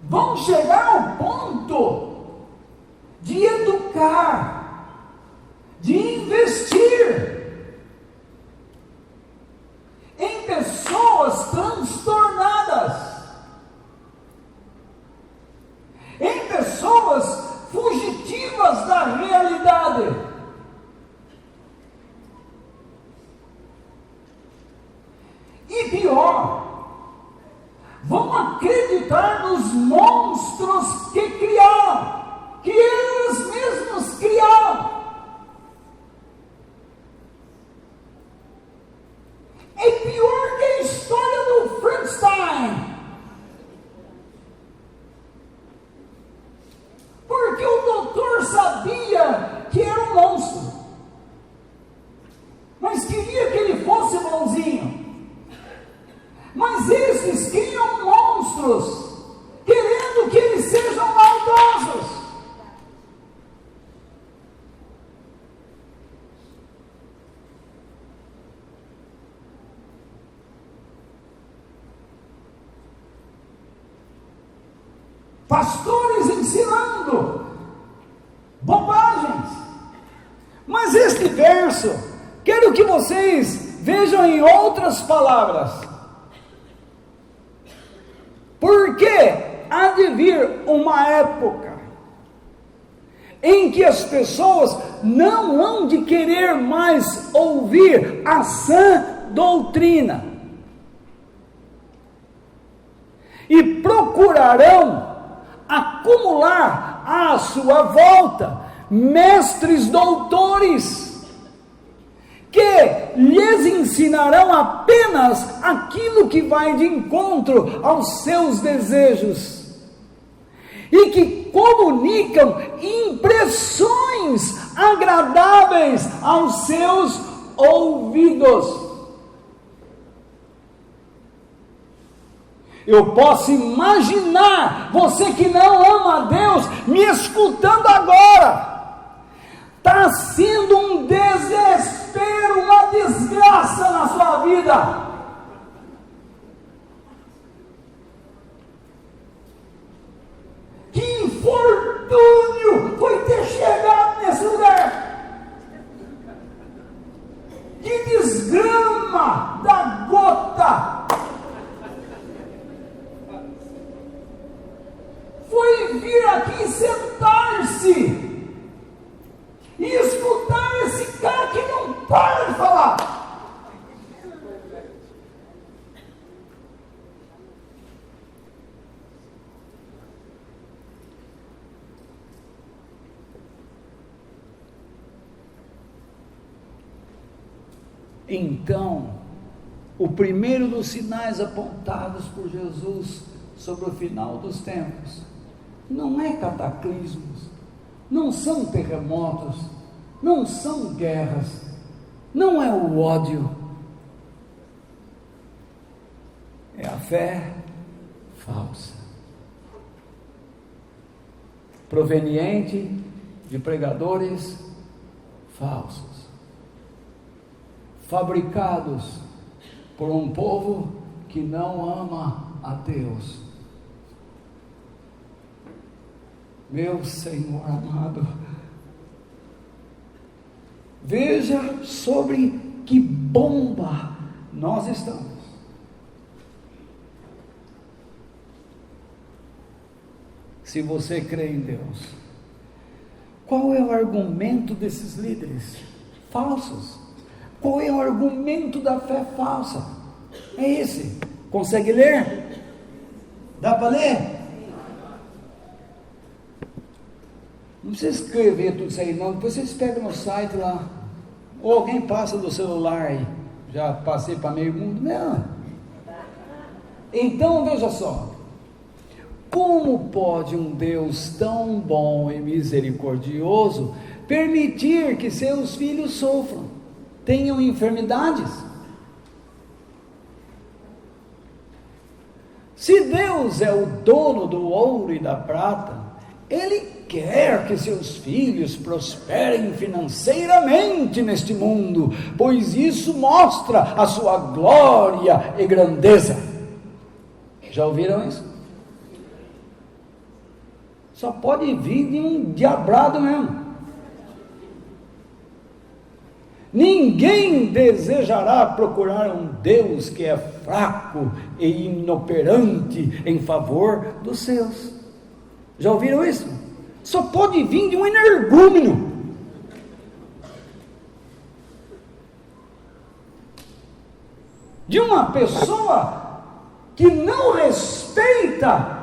Speaker 2: Vão chegar ao ponto de educar, de investir em pessoas transtornadas, em pessoas fugitivas da realidade. E pior, vão acreditar nos monstros que criaram, que eles mesmos criaram. É pior que a história do Frankenstein. Porque o doutor sabia que era um monstro, mas queria que ele fosse bonzinho. Mas esses criam monstros, querendo que eles sejam maldosos. Pastores ensinando bobagens. Mas este verso, quero que vocês vejam em outras palavras. Porque há de vir uma época em que as pessoas não hão de querer mais ouvir a sã doutrina e procurarão acumular à sua volta mestres doutores que lhes ensinarão apenas aquilo que vai de encontro aos seus desejos, e que comunicam impressões agradáveis aos seus ouvidos. Eu posso imaginar você que não ama a Deus me escutando agora. Está sendo um desespero, uma desgraça na sua vida. Que infortúnio foi ter chegado nesse lugar. Que desgrama da gota foi vir aqui sentar-se e escutar esse cara que não para de falar. Então, o primeiro dos sinais apontados por Jesus sobre o final dos tempos não é cataclismos, não são terremotos, não são guerras, não é o ódio, é a fé falsa, proveniente de pregadores falsos, fabricados por um povo que não ama a Deus. Meu Senhor amado, veja sobre que bomba nós estamos. Se você crê em Deus, qual é o argumento desses líderes falsos? Qual é o argumento da fé falsa? É esse. Consegue ler? Dá para ler? Não precisa escrever tudo isso aí não, depois vocês pegam no site lá, ou alguém passa do celular aí, já passei para meio mundo, não. Então veja só, como pode um Deus tão bom e misericordioso permitir que seus filhos sofram, tenham enfermidades? Se Deus é o dono do ouro e da prata, Ele quer que seus filhos prosperem financeiramente neste mundo, pois isso mostra a sua glória e grandeza. Já ouviram isso? Só pode vir de um diabrado mesmo. Ninguém desejará procurar um Deus que é fraco e inoperante em favor dos seus. Já ouviram isso? Só pode vir de um energúmeno. De uma pessoa que não respeita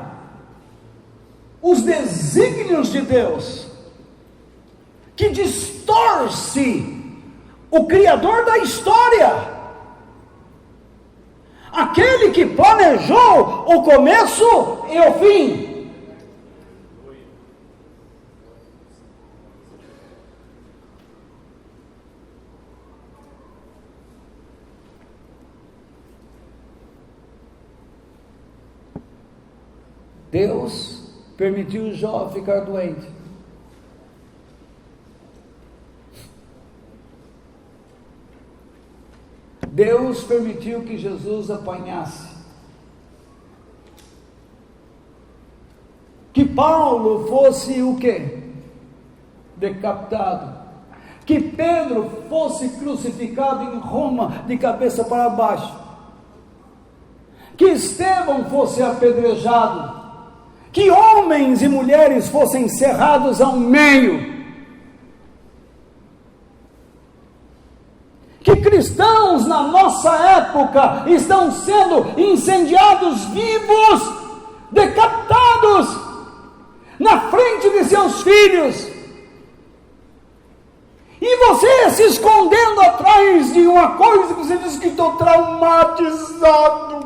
Speaker 2: os desígnios de Deus, que distorce o Criador da história, aquele que planejou o começo e o fim. Deus permitiu Jó ficar doente. Deus permitiu que Jesus apanhasse. Que Paulo fosse o quê? Decapitado. Que Pedro fosse crucificado em Roma de cabeça para baixo. Que Estevão fosse apedrejado. Que homens e mulheres fossem cerrados ao meio. Que cristãos na nossa época estão sendo incendiados vivos, decapitados, na frente de seus filhos. E E você se escondendo atrás de uma coisa que você diz que estou traumatizado.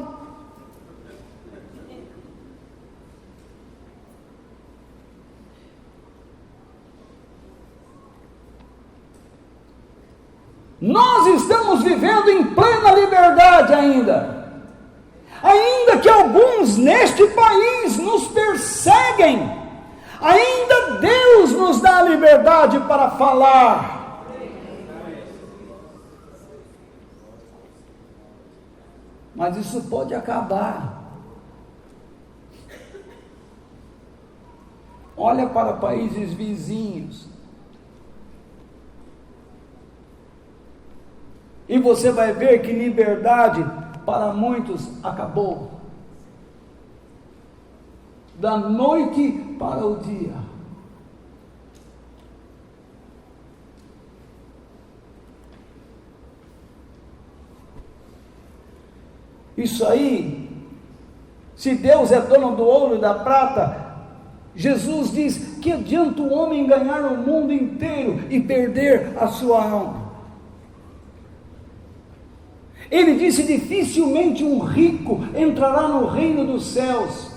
Speaker 2: Nós estamos vivendo em plena liberdade ainda. Ainda que alguns neste país nos perseguem, ainda Deus nos dá a liberdade para falar. Mas isso pode acabar. Olha para países vizinhos. E você vai ver que liberdade para muitos acabou. Da noite para o dia. Isso aí, se Deus é dono do ouro e da prata, Jesus diz: que adianta o homem ganhar o mundo inteiro e perder a sua alma? Ele disse: dificilmente um rico entrará no reino dos céus.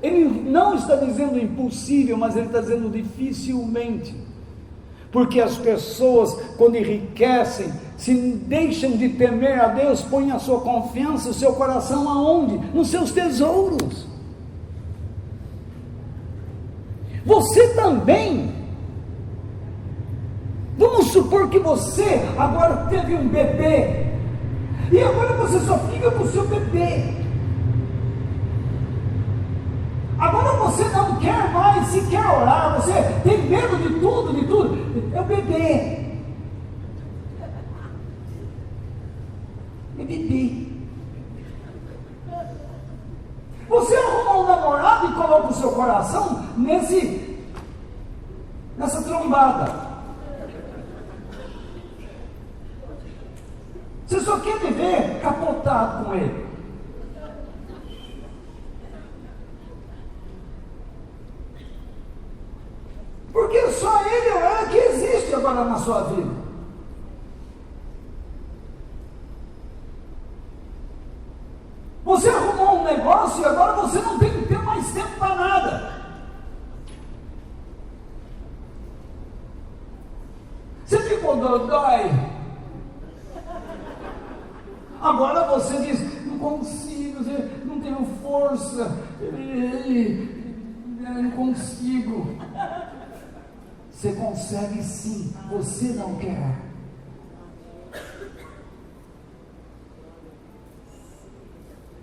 Speaker 2: Ele não está dizendo impossível, mas ele está dizendo dificilmente. Porque as pessoas, quando enriquecem, se deixam de temer a Deus, põem a sua confiança, o seu coração aonde? Nos seus tesouros. Você também. Vamos supor que você agora teve um bebê. E agora você só fica com o seu bebê. Agora você não quer mais sequer orar, você tem medo de tudo, de tudo. É o bebê. É bebê. Você arruma um namorado e coloca o seu coração nessa trombada. Você só quer viver capotado com ele. Porque só ele ou ela que existe agora na sua vida. Você arrumou um negócio e agora você não tem que ter mais tempo para nada. Você ficou dodói. Agora você diz: não consigo, não tenho força, não consigo. Você consegue sim, você não quer.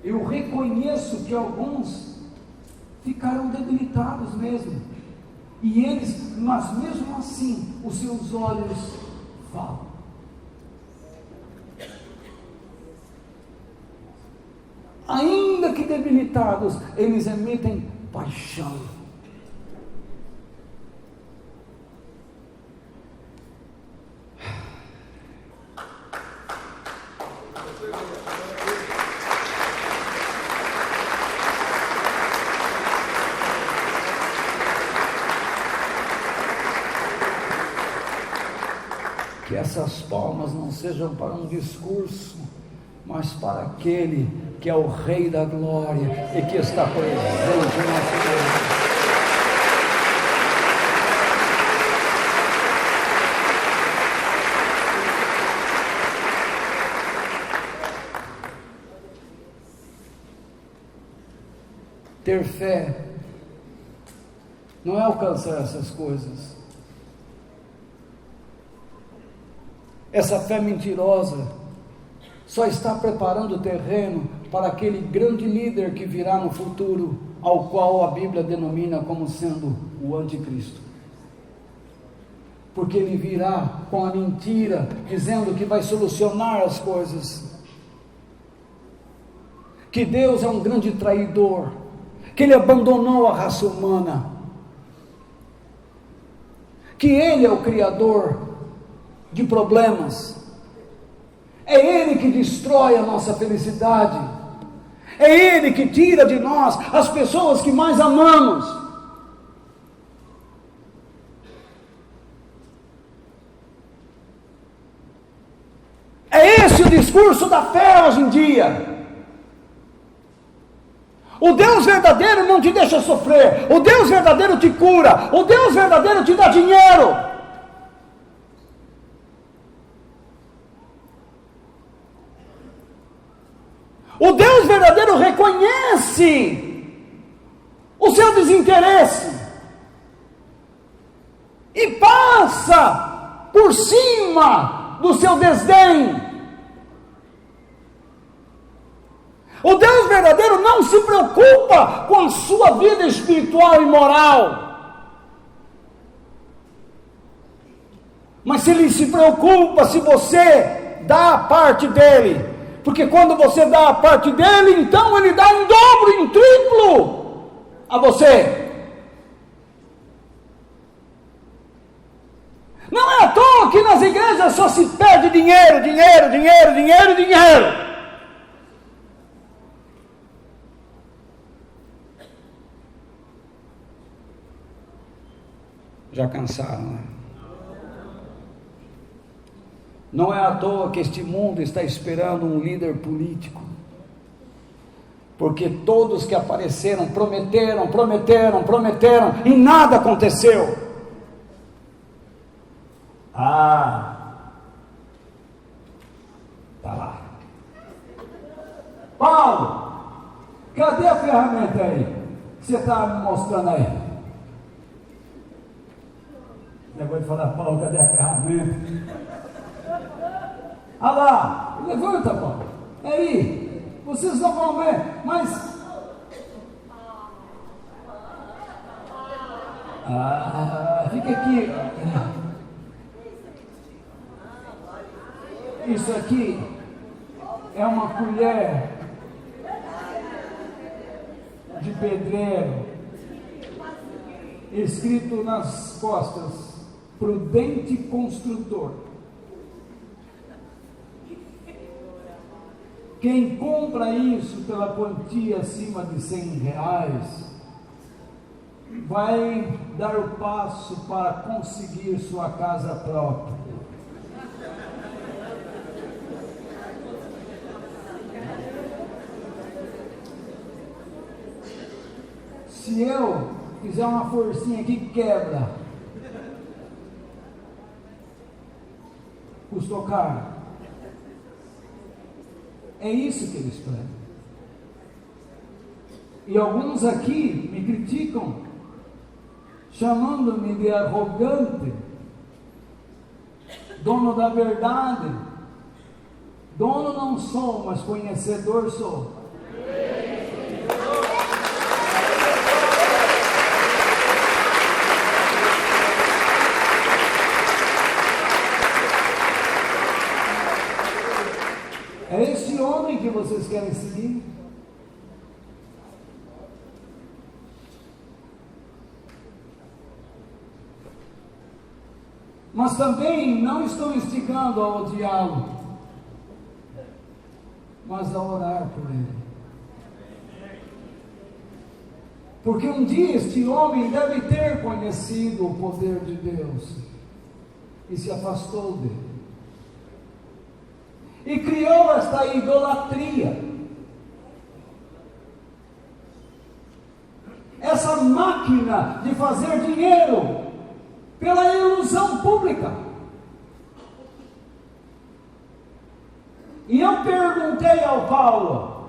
Speaker 2: Eu reconheço que alguns ficaram debilitados mesmo. E eles, mas mesmo assim, os seus olhos falam. Ainda que debilitados, eles emitem paixão. Que essas palmas não sejam para um discurso, mas para aquele que é o Rei da Glória e que está presente no nosso meio. Ter fé não é alcançar essas coisas. Essa fé mentirosa só está preparando o terreno para aquele grande líder que virá no futuro, ao qual a Bíblia denomina como sendo o anticristo. Porque ele virá com a mentira, dizendo que vai solucionar as coisas, que Deus é um grande traidor, que ele abandonou a raça humana, que ele é o criador de problemas, é ele que destrói a nossa felicidade, é ele que tira de nós as pessoas que mais amamos. discurso da fé hoje em dia. O Deus verdadeiro não te deixa sofrer, o Deus verdadeiro te cura, o Deus verdadeiro te dá dinheiro. O Deus verdadeiro reconhece o seu desinteresse e passa por cima do seu desdém. O Deus verdadeiro não se preocupa com a sua vida espiritual e moral, mas Ele se preocupa se você dá a parte dele, porque quando você dá a parte dele, então Ele dá em dobro, em triplo a você. Não é à toa que nas igrejas só se pede dinheiro, dinheiro, dinheiro, dinheiro, dinheiro. Já cansaram, né? Não é à toa que este mundo está esperando um líder político, porque todos que apareceram prometeram e nada aconteceu. Tá lá. Paulo, cadê a ferramenta aí que você está me mostrando aí? Depois de falar, Paulo, cadê a ferramenta? Ah lá, levanta, Paulo. Aí, vocês não vão ver, mas... fica aqui. Isso aqui é uma colher de pedreiro, escrito nas costas: prudente construtor. Quem compra isso pela quantia acima de R$100 vai dar o passo para conseguir sua casa própria. Se eu fizer uma forcinha aqui, quebra. Custou caro. É isso que eles pregam. E alguns aqui me criticam, chamando-me de arrogante, dono da verdade. Dono não sou, mas conhecedor sou. É esse homem que vocês querem seguir? Mas também não estou instigando ao diálogo, mas a orar por ele. Porque um dia este homem deve ter conhecido o poder de Deus e se afastou dele. E criou esta idolatria, essa máquina de fazer dinheiro pela ilusão pública. E eu perguntei ao Paulo,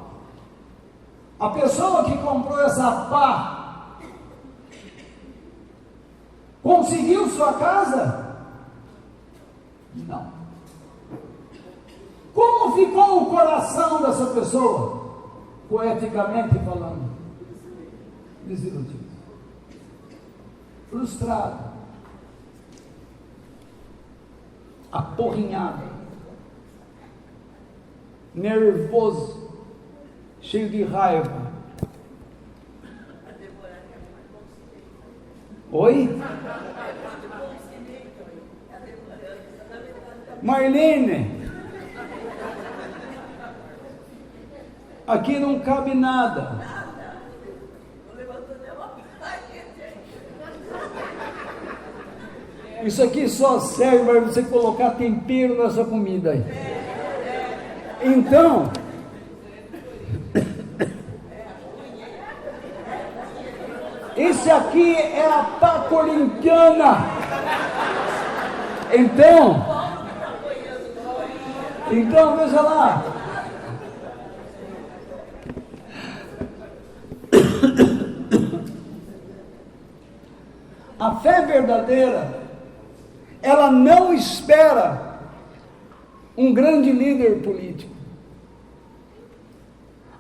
Speaker 2: a pessoa que comprou essa pá, conseguiu sua casa? Não. Como ficou o coração dessa pessoa? Poeticamente falando, desiludido, frustrado, aporrinhado, nervoso, cheio de raiva. Oi? Marlene, aqui não cabe nada. Isso aqui só serve para você colocar tempero nessa comida aí. Então, esse aqui é a pá corintiana. Então veja lá. A fé verdadeira, ela não espera um grande líder político.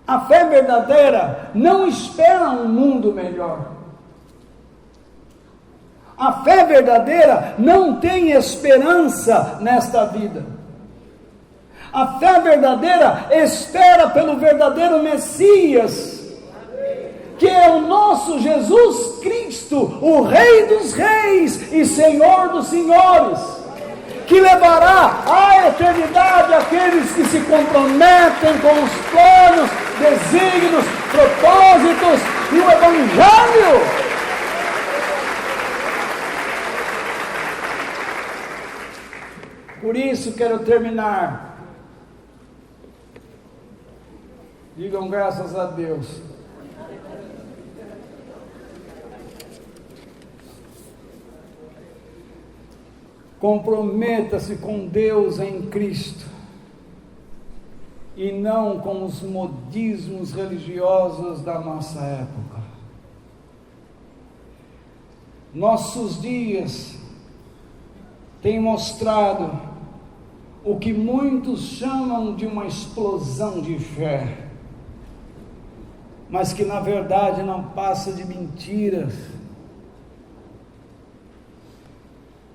Speaker 2: A fé verdadeira não espera um mundo melhor. A fé verdadeira não tem esperança nesta vida. A fé verdadeira espera pelo verdadeiro Messias, que é o nosso Jesus Cristo, o Rei dos Reis e Senhor dos Senhores, que levará à eternidade aqueles que se comprometem com os planos, desígnios, propósitos e o Evangelho. Por isso quero terminar. Digam graças a Deus. Comprometa-se com Deus em Cristo e não com os modismos religiosos da nossa época. Nossos dias têm mostrado o que muitos chamam de uma explosão de fé, mas que na verdade não passa de mentiras.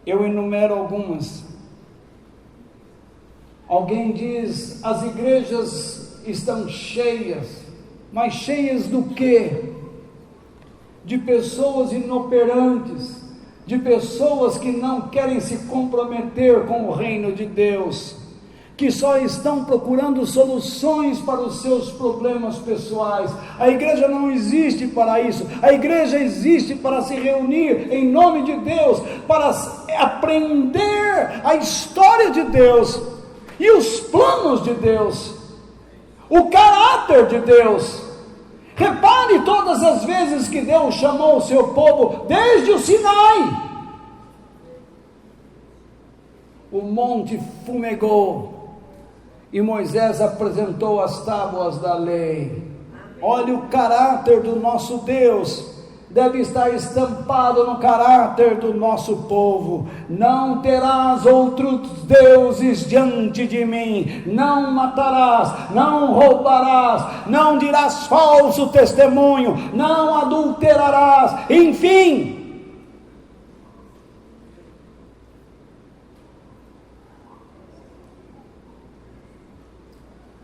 Speaker 2: Eu enumero algumas. Alguém diz: as igrejas estão cheias, mas cheias do quê? De pessoas inoperantes, de pessoas que não querem se comprometer com o reino de Deus, que só estão procurando soluções para os seus problemas pessoais. A igreja não existe para isso. A igreja existe para se reunir em nome de Deus, para aprender a história de Deus e os planos de Deus, o caráter de Deus. Repare todas as vezes que Deus chamou o seu povo, desde o Sinai. O monte fumegou e Moisés apresentou as tábuas da lei. Olha, o caráter do nosso Deus deve estar estampado no caráter do nosso povo. Não terás outros deuses diante de mim, não matarás, não roubarás, não dirás falso testemunho, não adulterarás, enfim.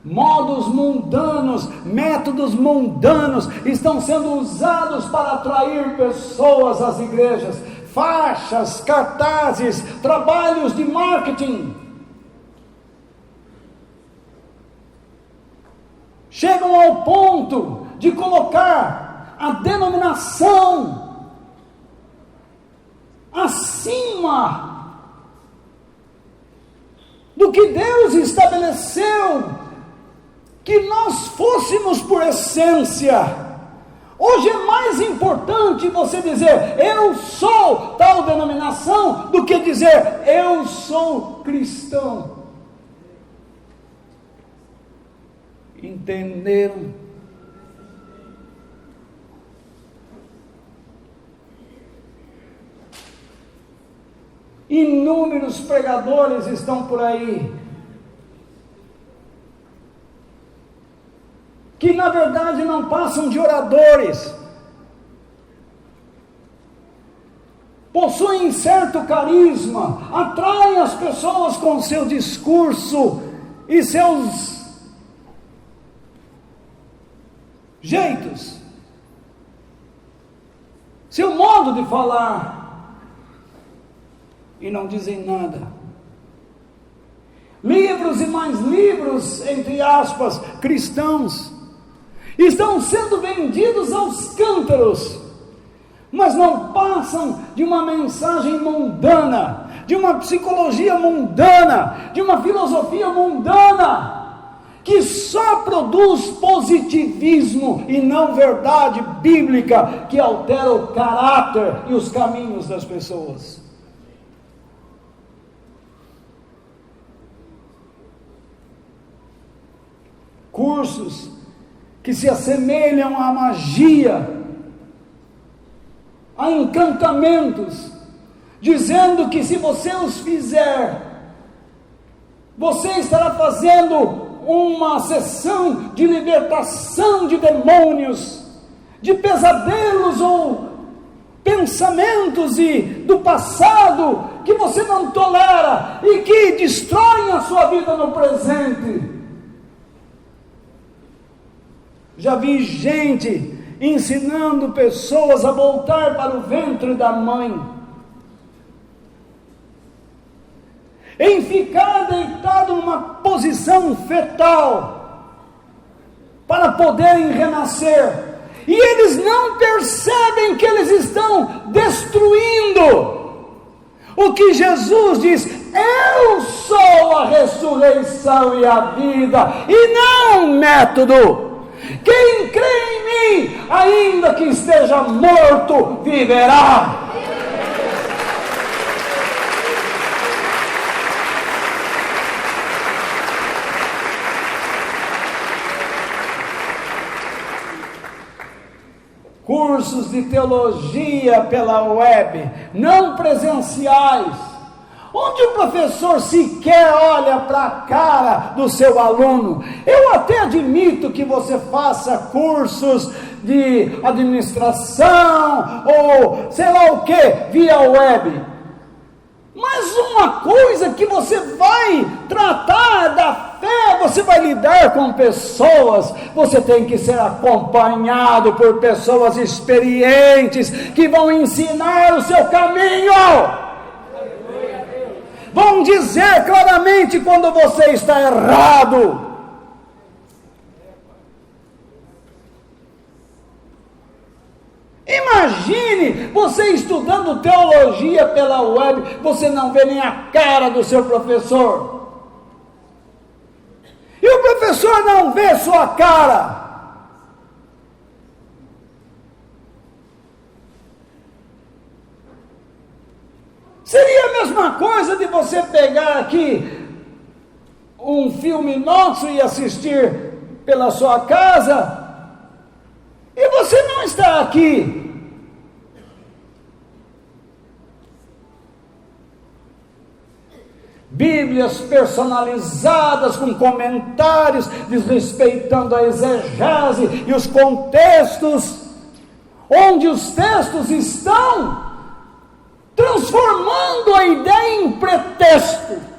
Speaker 2: Modos mundanos, métodos mundanos estão sendo usados para atrair pessoas às igrejas. Faixas, cartazes, trabalhos de marketing chegam ao ponto de colocar a denominação acima do que Deus estabeleceu que nós fôssemos por essência. Hoje é mais importante você dizer eu sou tal denominação do que dizer eu sou cristão. Entenderam? Inúmeros pregadores estão por aí que na verdade não passam de oradores, possuem certo carisma, atraem as pessoas com seu discurso e seus jeitos, seu modo de falar, e não dizem nada. Livros e mais livros, entre aspas, cristãos, estão sendo vendidos aos cântaros, mas não passam de uma mensagem mundana, de uma psicologia mundana, de uma filosofia mundana. que só produz positivismo e não verdade bíblica, que altera o caráter e os caminhos das pessoas. Cursos que se assemelham à magia, a encantamentos, dizendo que se você os fizer, você estará fazendo uma sessão de libertação de demônios, de pesadelos ou pensamentos do passado que você não tolera e que destroem a sua vida no presente. Já vi gente ensinando pessoas a voltar para o ventre da mãe, em ficar deitado numa posição fetal, para poderem renascer, e eles não percebem que eles estão destruindo o que Jesus diz: eu sou a ressurreição e a vida, e não um método. Quem crê em mim, ainda que esteja morto, viverá. Cursos de teologia pela web, não presenciais, onde o professor sequer olha para a cara do seu aluno. Eu até admito que você faça cursos de administração, ou sei lá o que, via web, mas uma coisa que você vai tratar da fé, você vai lidar com pessoas, você tem que ser acompanhado por pessoas experientes, que vão ensinar o seu caminho, vão dizer claramente quando você está errado. Imagine você estudando teologia pela web, você não vê nem a cara do seu professor, e o professor não vê sua cara. Seria a mesma coisa de você pegar aqui um filme nosso e assistir pela sua casa, e você não está aqui. Bíblias personalizadas com comentários, desrespeitando a exegese e os contextos, onde os textos estão transformando a ideia em pretexto.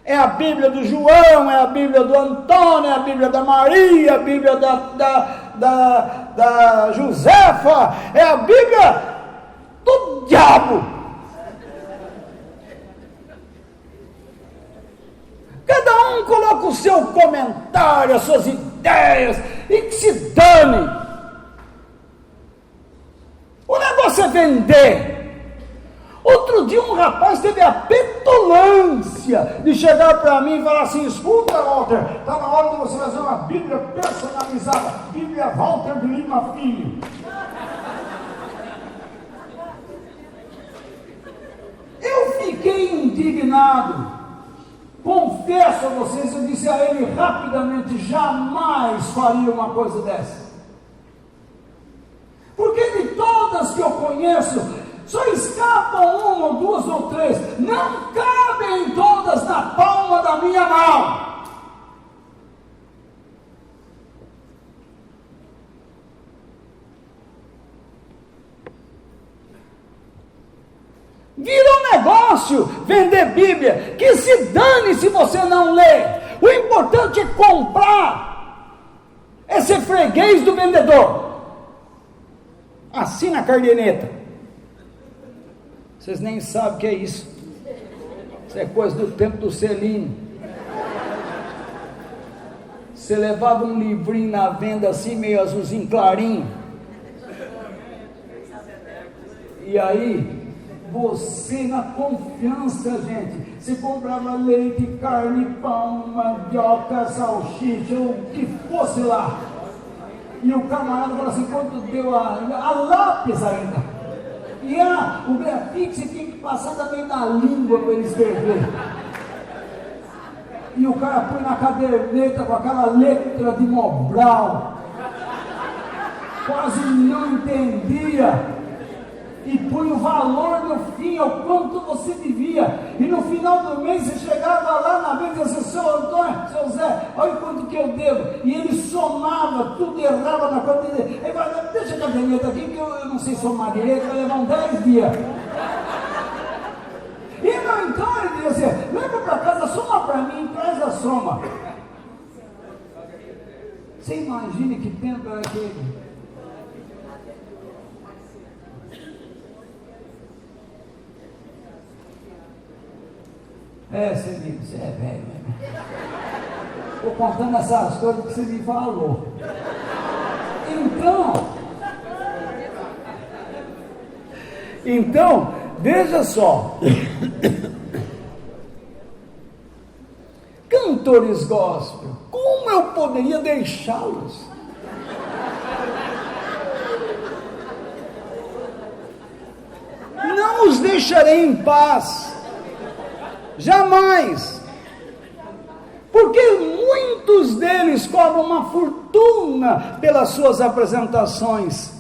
Speaker 2: É a Bíblia do João, é a Bíblia do Antônio, é a Bíblia da Maria, a Bíblia da Josefa, é a Bíblia do diabo. Cada um coloca o seu comentário, as suas ideias, e que se dane. O negócio é vender. Outro dia um rapaz teve a petulância de chegar para mim e falar assim: escuta, Walter, está na hora de você fazer uma Bíblia personalizada, Bíblia Walter de Lima Filho. Eu fiquei indignado, confesso a vocês, eu disse a ele rapidamente: jamais faria uma coisa dessa, porque de todas que eu conheço, só escapam uma ou duas ou três, não cabem todas na palma da minha mão. Virou negócio vender Bíblia, que se dane se você não lê. O importante é comprar, é ser freguês do vendedor. Assina a caderneta. Vocês nem sabem o que é isso. Isso é coisa do tempo do selinho. Você levava um livrinho na venda assim, meio azulzinho clarinho, e aí você, na confiança, gente, Você comprava leite, carne, pão, mandioca, salsicha, o que fosse lá. E o camarada falou assim, quanto deu a lápis ainda. E o grafite você tinha que passar também na língua para ele escrever. E o cara põe na caderneta com aquela letra de Mobral. Quase não entendia. E põe o valor no fim, ao quanto você devia. E no final do mês você chegava lá na vez e dizia assim, seu Antônio, seu Zé, olha quanto que eu devo. E ele somava, tudo errava na conta dele. Ele falava, deixa a caderneta aqui que eu não sei somar direito, vai levar uns 10 dias. E não, então ele dizia assim, leva para casa, soma para mim, traz a soma. Você imagine que tempo era aquele? Você é velho, né? Estou contando essas coisas que você me falou. Então, veja só. Cantores gospel, como eu poderia deixá-los? Não os deixarei em paz. Jamais, porque muitos deles cobram uma fortuna pelas suas apresentações,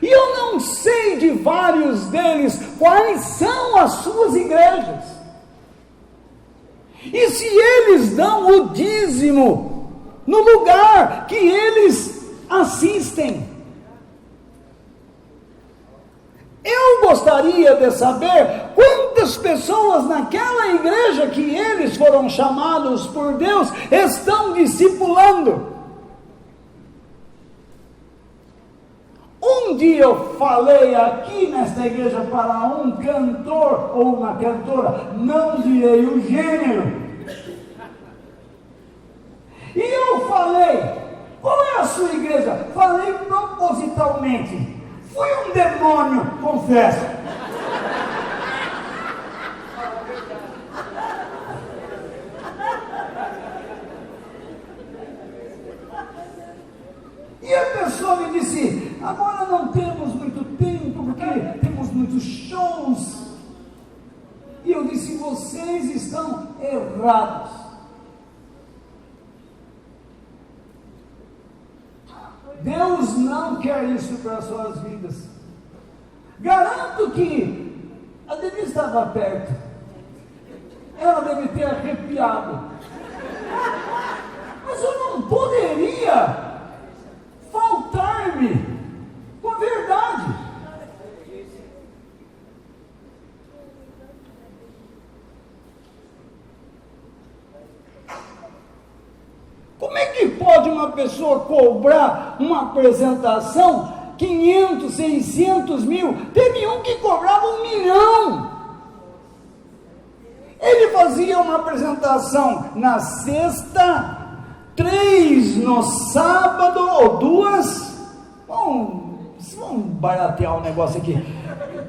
Speaker 2: e eu não sei de vários deles quais são as suas igrejas, e se eles dão o dízimo no lugar que eles assistem. Eu gostaria de saber quantas pessoas naquela igreja que eles foram chamados por Deus estão discipulando. Um dia eu falei aqui nesta igreja para um cantor ou uma cantora, não direi o gênero. E eu falei, qual é a sua igreja? Falei propositalmente. Fui um demônio, confesso. E a pessoa me disse, agora não temos muito tempo, porque temos muitos shows. E eu disse, vocês estão errados. Deus não quer isso para as suas vidas. Garanto que a Denise estava perto. Ela deve ter arrepiado. Mas eu não poderia faltar-me com a verdade. Como é que pode uma pessoa cobrar uma apresentação 500, 600 mil? Teve um que cobrava 1 milhão. Ele fazia uma apresentação na sexta, 3 no sábado, ou 2, vamos baratear o negócio aqui,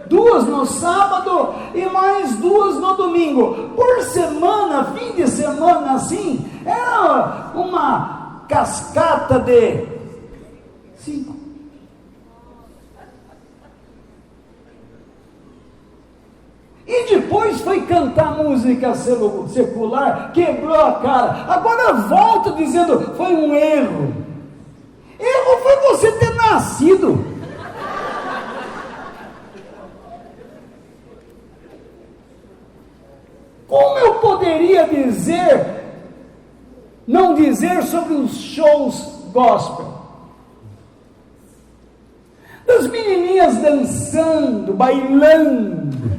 Speaker 2: 2 no sábado e mais 2 no domingo. Por semana, fim de semana assim, era uma cascata de 5. E depois foi cantar música secular, quebrou a cara. Agora volta dizendo, foi um erro. Erro foi você ter nascido. Como eu poderia não dizer sobre os shows gospel? Das menininhas dançando, bailando,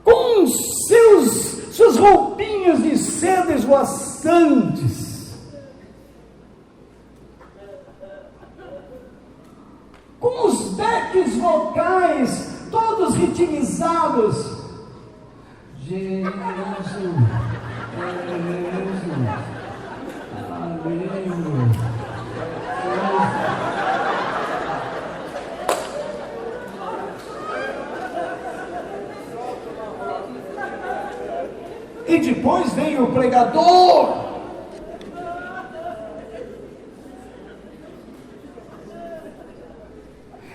Speaker 2: com suas roupinhas de seda esvoaçantes, com os backs vocais todos ritmizados. Jesus, aleluia. E depois vem o pregador.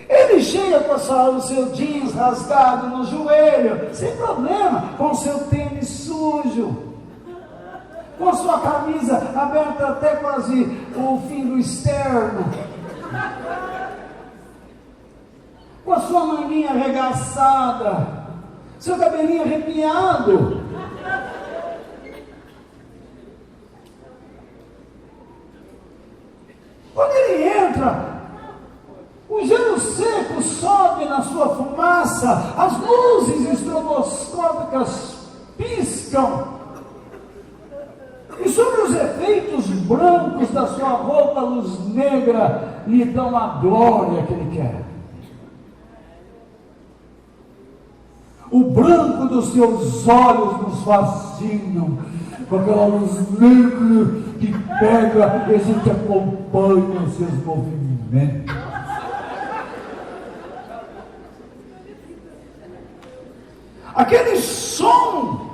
Speaker 2: Ele chega com o seu jeans rasgado no joelho, sem problema, com o seu tênis sujo, com a sua camisa aberta até quase o fim do externo, com a sua maninha arregaçada, seu cabelinho arrepiado. Quando ele entra, o gelo seco sobe na sua fumaça, as luzes estroboscópicas piscam, e sobre os efeitos brancos da sua roupa, luz negra lhe dão a glória que ele quer. O branco dos seus olhos nos fascinam, com aquela luz negra que pega e a gente acompanha os seus movimentos. Aquele som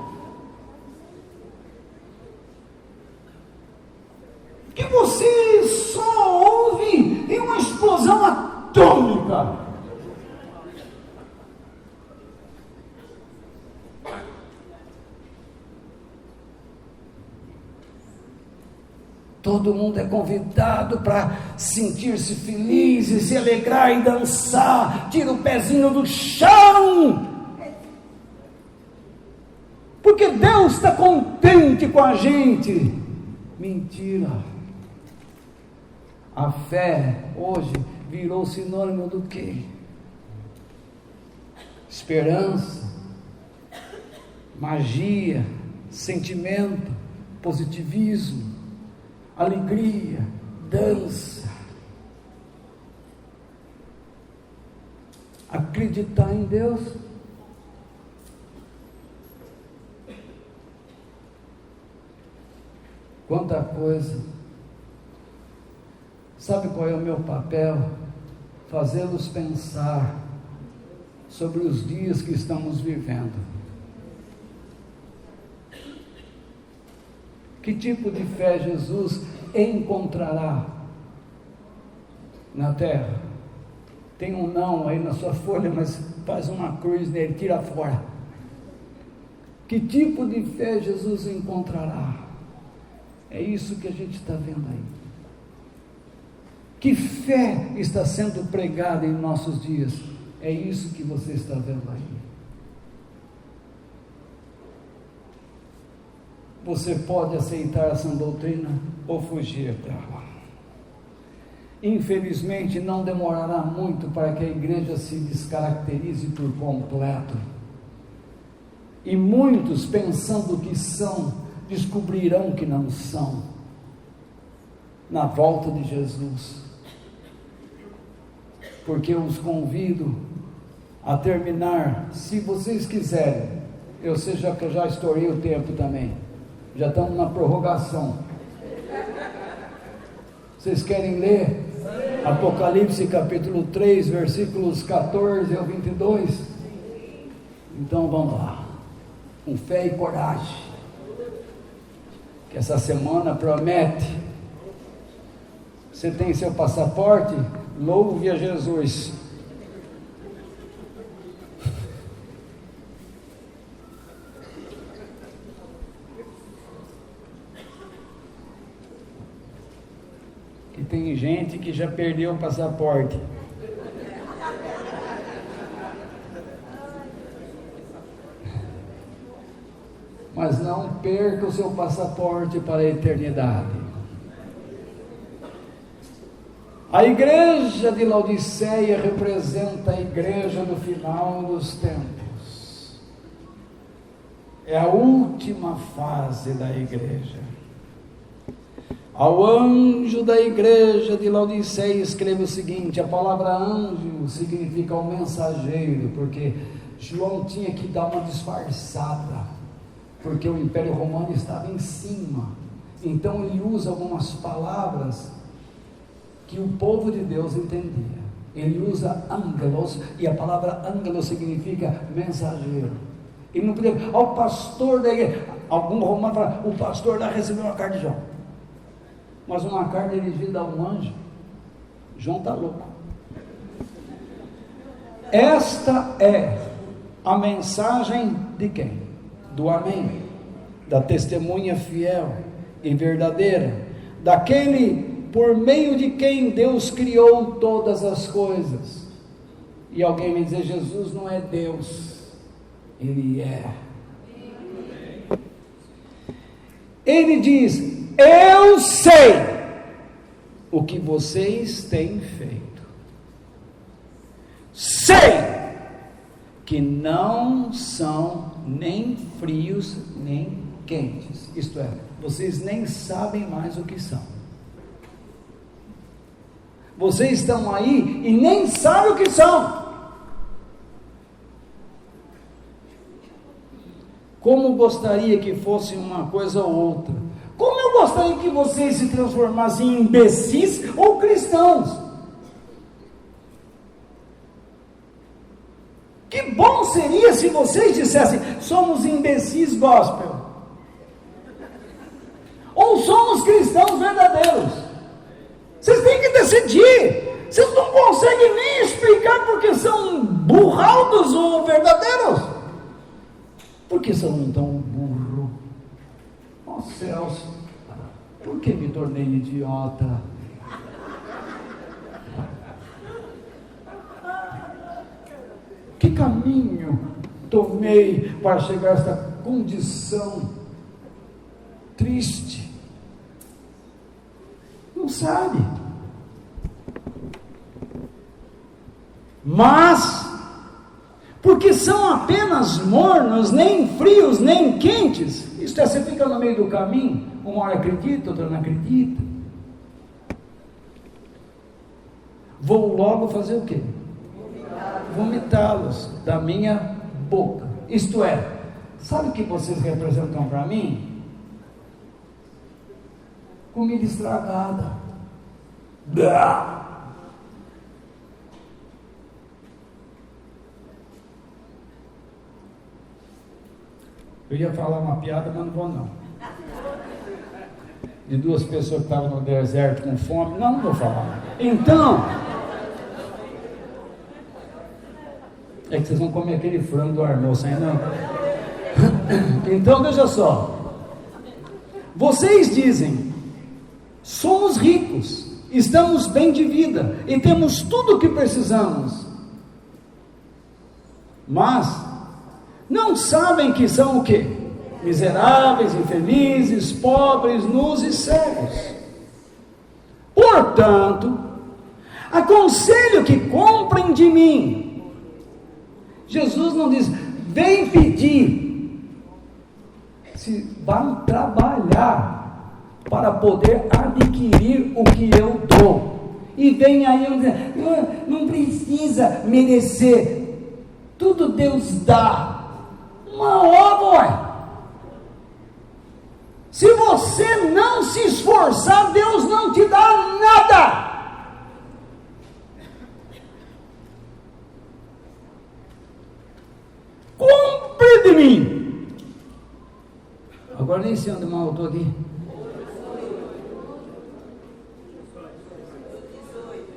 Speaker 2: que você só ouve em uma explosão atômica. Todo mundo é convidado para sentir-se feliz e se alegrar e dançar. Tira o pezinho do chão, porque Deus está contente com a gente. Mentira. A fé hoje virou sinônimo do quê? Esperança, magia, sentimento, positivismo, alegria, dança. Acreditar em Deus. Quanta coisa. Sabe qual é o meu papel? Fazê-los pensar sobre os dias que estamos vivendo. Que tipo de fé Jesus encontrará na terra? Tem um não aí na sua folha, mas faz uma cruz nele, tira fora. Que tipo de fé Jesus encontrará? É isso que a gente está vendo aí. Que fé está sendo pregada em nossos dias? É isso que você está vendo aí. Você pode aceitar essa doutrina ou fugir dela. Infelizmente, não demorará muito para que a igreja se descaracterize por completo. E muitos, pensando que são, descobrirão que não são, na volta de Jesus. Porque eu os convido a terminar, se vocês quiserem, eu sei que eu já estourei o tempo também, já estamos na prorrogação. Vocês querem ler Apocalipse capítulo 3, versículos 14 ao 22? Então vamos lá, com fé e coragem, que essa semana promete. Você tem seu passaporte? Louve a Jesus. Que tem gente que já perdeu o passaporte. Mas não perca o seu passaporte para a eternidade. A igreja de Laodiceia representa a igreja do final dos tempos. É a última fase da igreja. Ao anjo da igreja de Laodiceia escreve o seguinte: a palavra anjo significa o mensageiro, porque João tinha que dar uma disfarçada, porque o Império Romano estava em cima. Então ele usa algumas palavras que o povo de Deus entendia. Ele usa ângelos, e a palavra ângelo significa mensageiro. Ele não podia, ao pastor da igreja, algum romano fala, o pastor lá recebeu uma carta de João, mas uma carta dirigida a um anjo. João está louco. Esta é a mensagem de quem? Do amém, da testemunha fiel e verdadeira, daquele por meio de quem Deus criou todas as coisas. E alguém me dizer, Jesus não é Deus, Ele é. Ele diz, eu sei o que vocês têm feito, sei que não são nem frios nem quentes, isto é, vocês nem sabem mais o que são. Vocês estão aí e nem sabem o que são. Como gostaria que fosse uma coisa ou outra. Como eu gostaria que vocês se transformassem em imbecis ou cristãos. Que bom seria se vocês dissessem, somos imbecis gospel. Ou somos cristãos verdadeiros. Vocês têm que decidir. Vocês não conseguem nem explicar porque são burraldos ou verdadeiros. Por que são tão burro? Ó céus, por que me tornei idiota? Que caminho tomei para chegar a esta condição triste? Não sabe. Mas porque são apenas mornos, nem frios, nem quentes. Isto é, você fica no meio do caminho, uma hora acredita, outra não acredita. Vou logo fazer o quê? Vomitá-los da minha boca. Isto é, sabe o que vocês representam para mim? Comida estragada. Eu ia falar uma piada, mas não vou não. De duas pessoas que estavam no deserto com fome. Não vou falar. Então, é que vocês vão comer aquele frango do almoço ainda. Então, veja só. Vocês dizem, somos ricos, estamos bem de vida e temos tudo o que precisamos. Mas não sabem que são o quê? Miseráveis, infelizes, pobres, nus e cegos. Portanto, aconselho que comprem de mim. Jesus não diz, vem pedir. Se vão trabalhar para poder adquirir o que eu dou. E vem aí, não precisa merecer. Tudo Deus dá. Uma obra. Se você não se esforçar, Deus não te dá nada. Compre de mim. Agora nem sei onde mal eu estou aqui.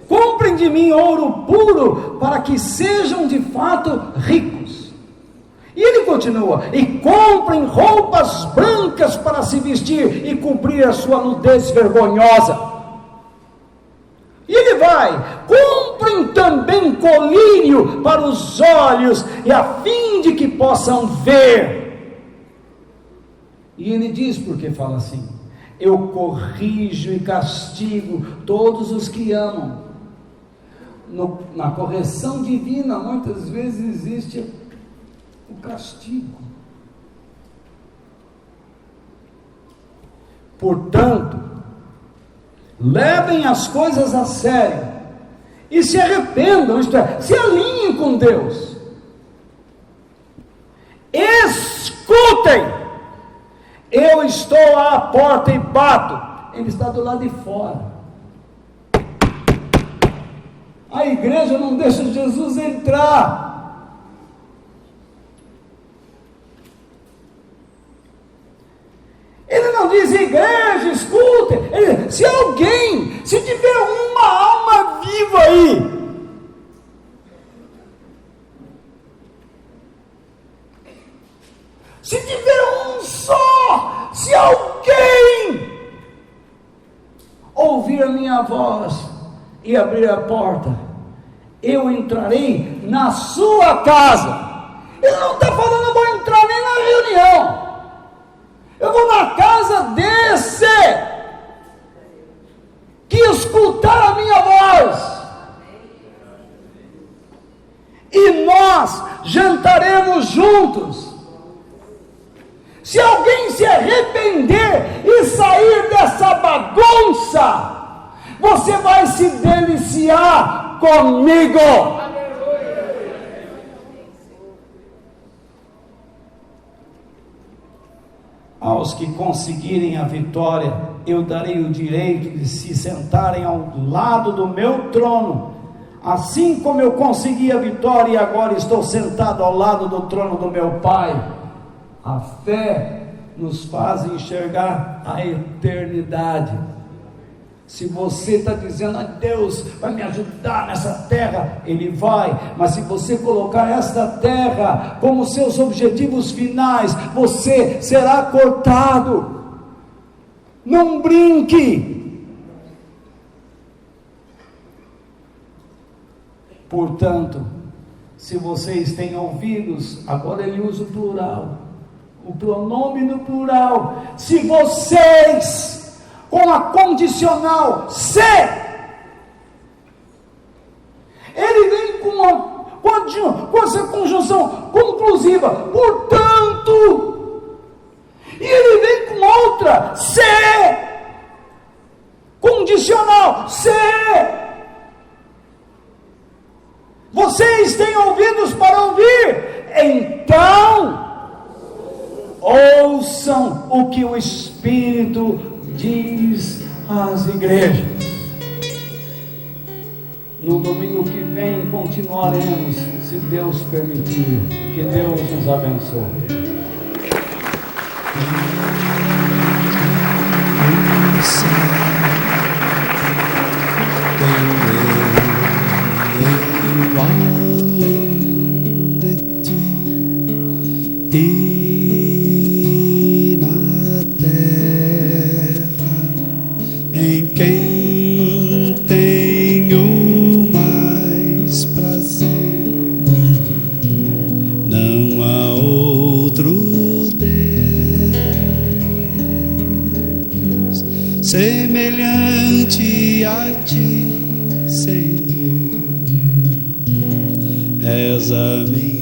Speaker 2: Comprem de mim ouro puro, para que sejam de fato ricos. E ele continua, e comprem roupas brancas para se vestir e cobrir a sua nudez vergonhosa. E ele vai, comprem também colírio para os olhos, e a fim de que possam ver. E ele diz, porque fala assim, eu corrijo e castigo todos os que amam. Na correção divina, muitas vezes existe o castigo. Portanto, levem as coisas a sério e se arrependam, isto é, se alinhem com Deus. Escutem, eu estou à porta e bato. Ele está do lado de fora. A igreja não deixa Jesus entrar. dizer, se tiver uma alma viva aí, se tiver um só, se alguém ouvir a minha voz e abrir a porta, eu entrarei na sua casa. Ele não está falando, eu vou entrar nem na reunião, eu vou na casa desse que escutar a minha voz, e nós jantaremos juntos. Se alguém se arrepender e sair dessa bagunça, você vai se deliciar comigo. Aos que conseguirem a vitória, eu darei o direito de se sentarem ao lado do meu trono, assim como eu consegui a vitória e agora estou sentado ao lado do trono do meu Pai. A fé nos faz enxergar a eternidade. Se você está dizendo, Deus vai me ajudar nessa terra, Ele vai, mas se você colocar esta terra como seus objetivos finais, você será cortado. Não brinque. Portanto, se vocês têm ouvidos, agora ele usa o plural, o pronome no plural, se vocês, com a condicional se, ele vem com essa conjunção conclusiva, portanto, e ele vem com outra, se, condicional, se, vocês têm ouvidos para ouvir, então, ouçam o que o Espírito diz às igrejas. No domingo que vem continuaremos, se Deus permitir. Que Deus nos abençoe.
Speaker 3: E na terra, em quem tenho mais prazer, não há outro Deus semelhante a ti, Senhor. És a minha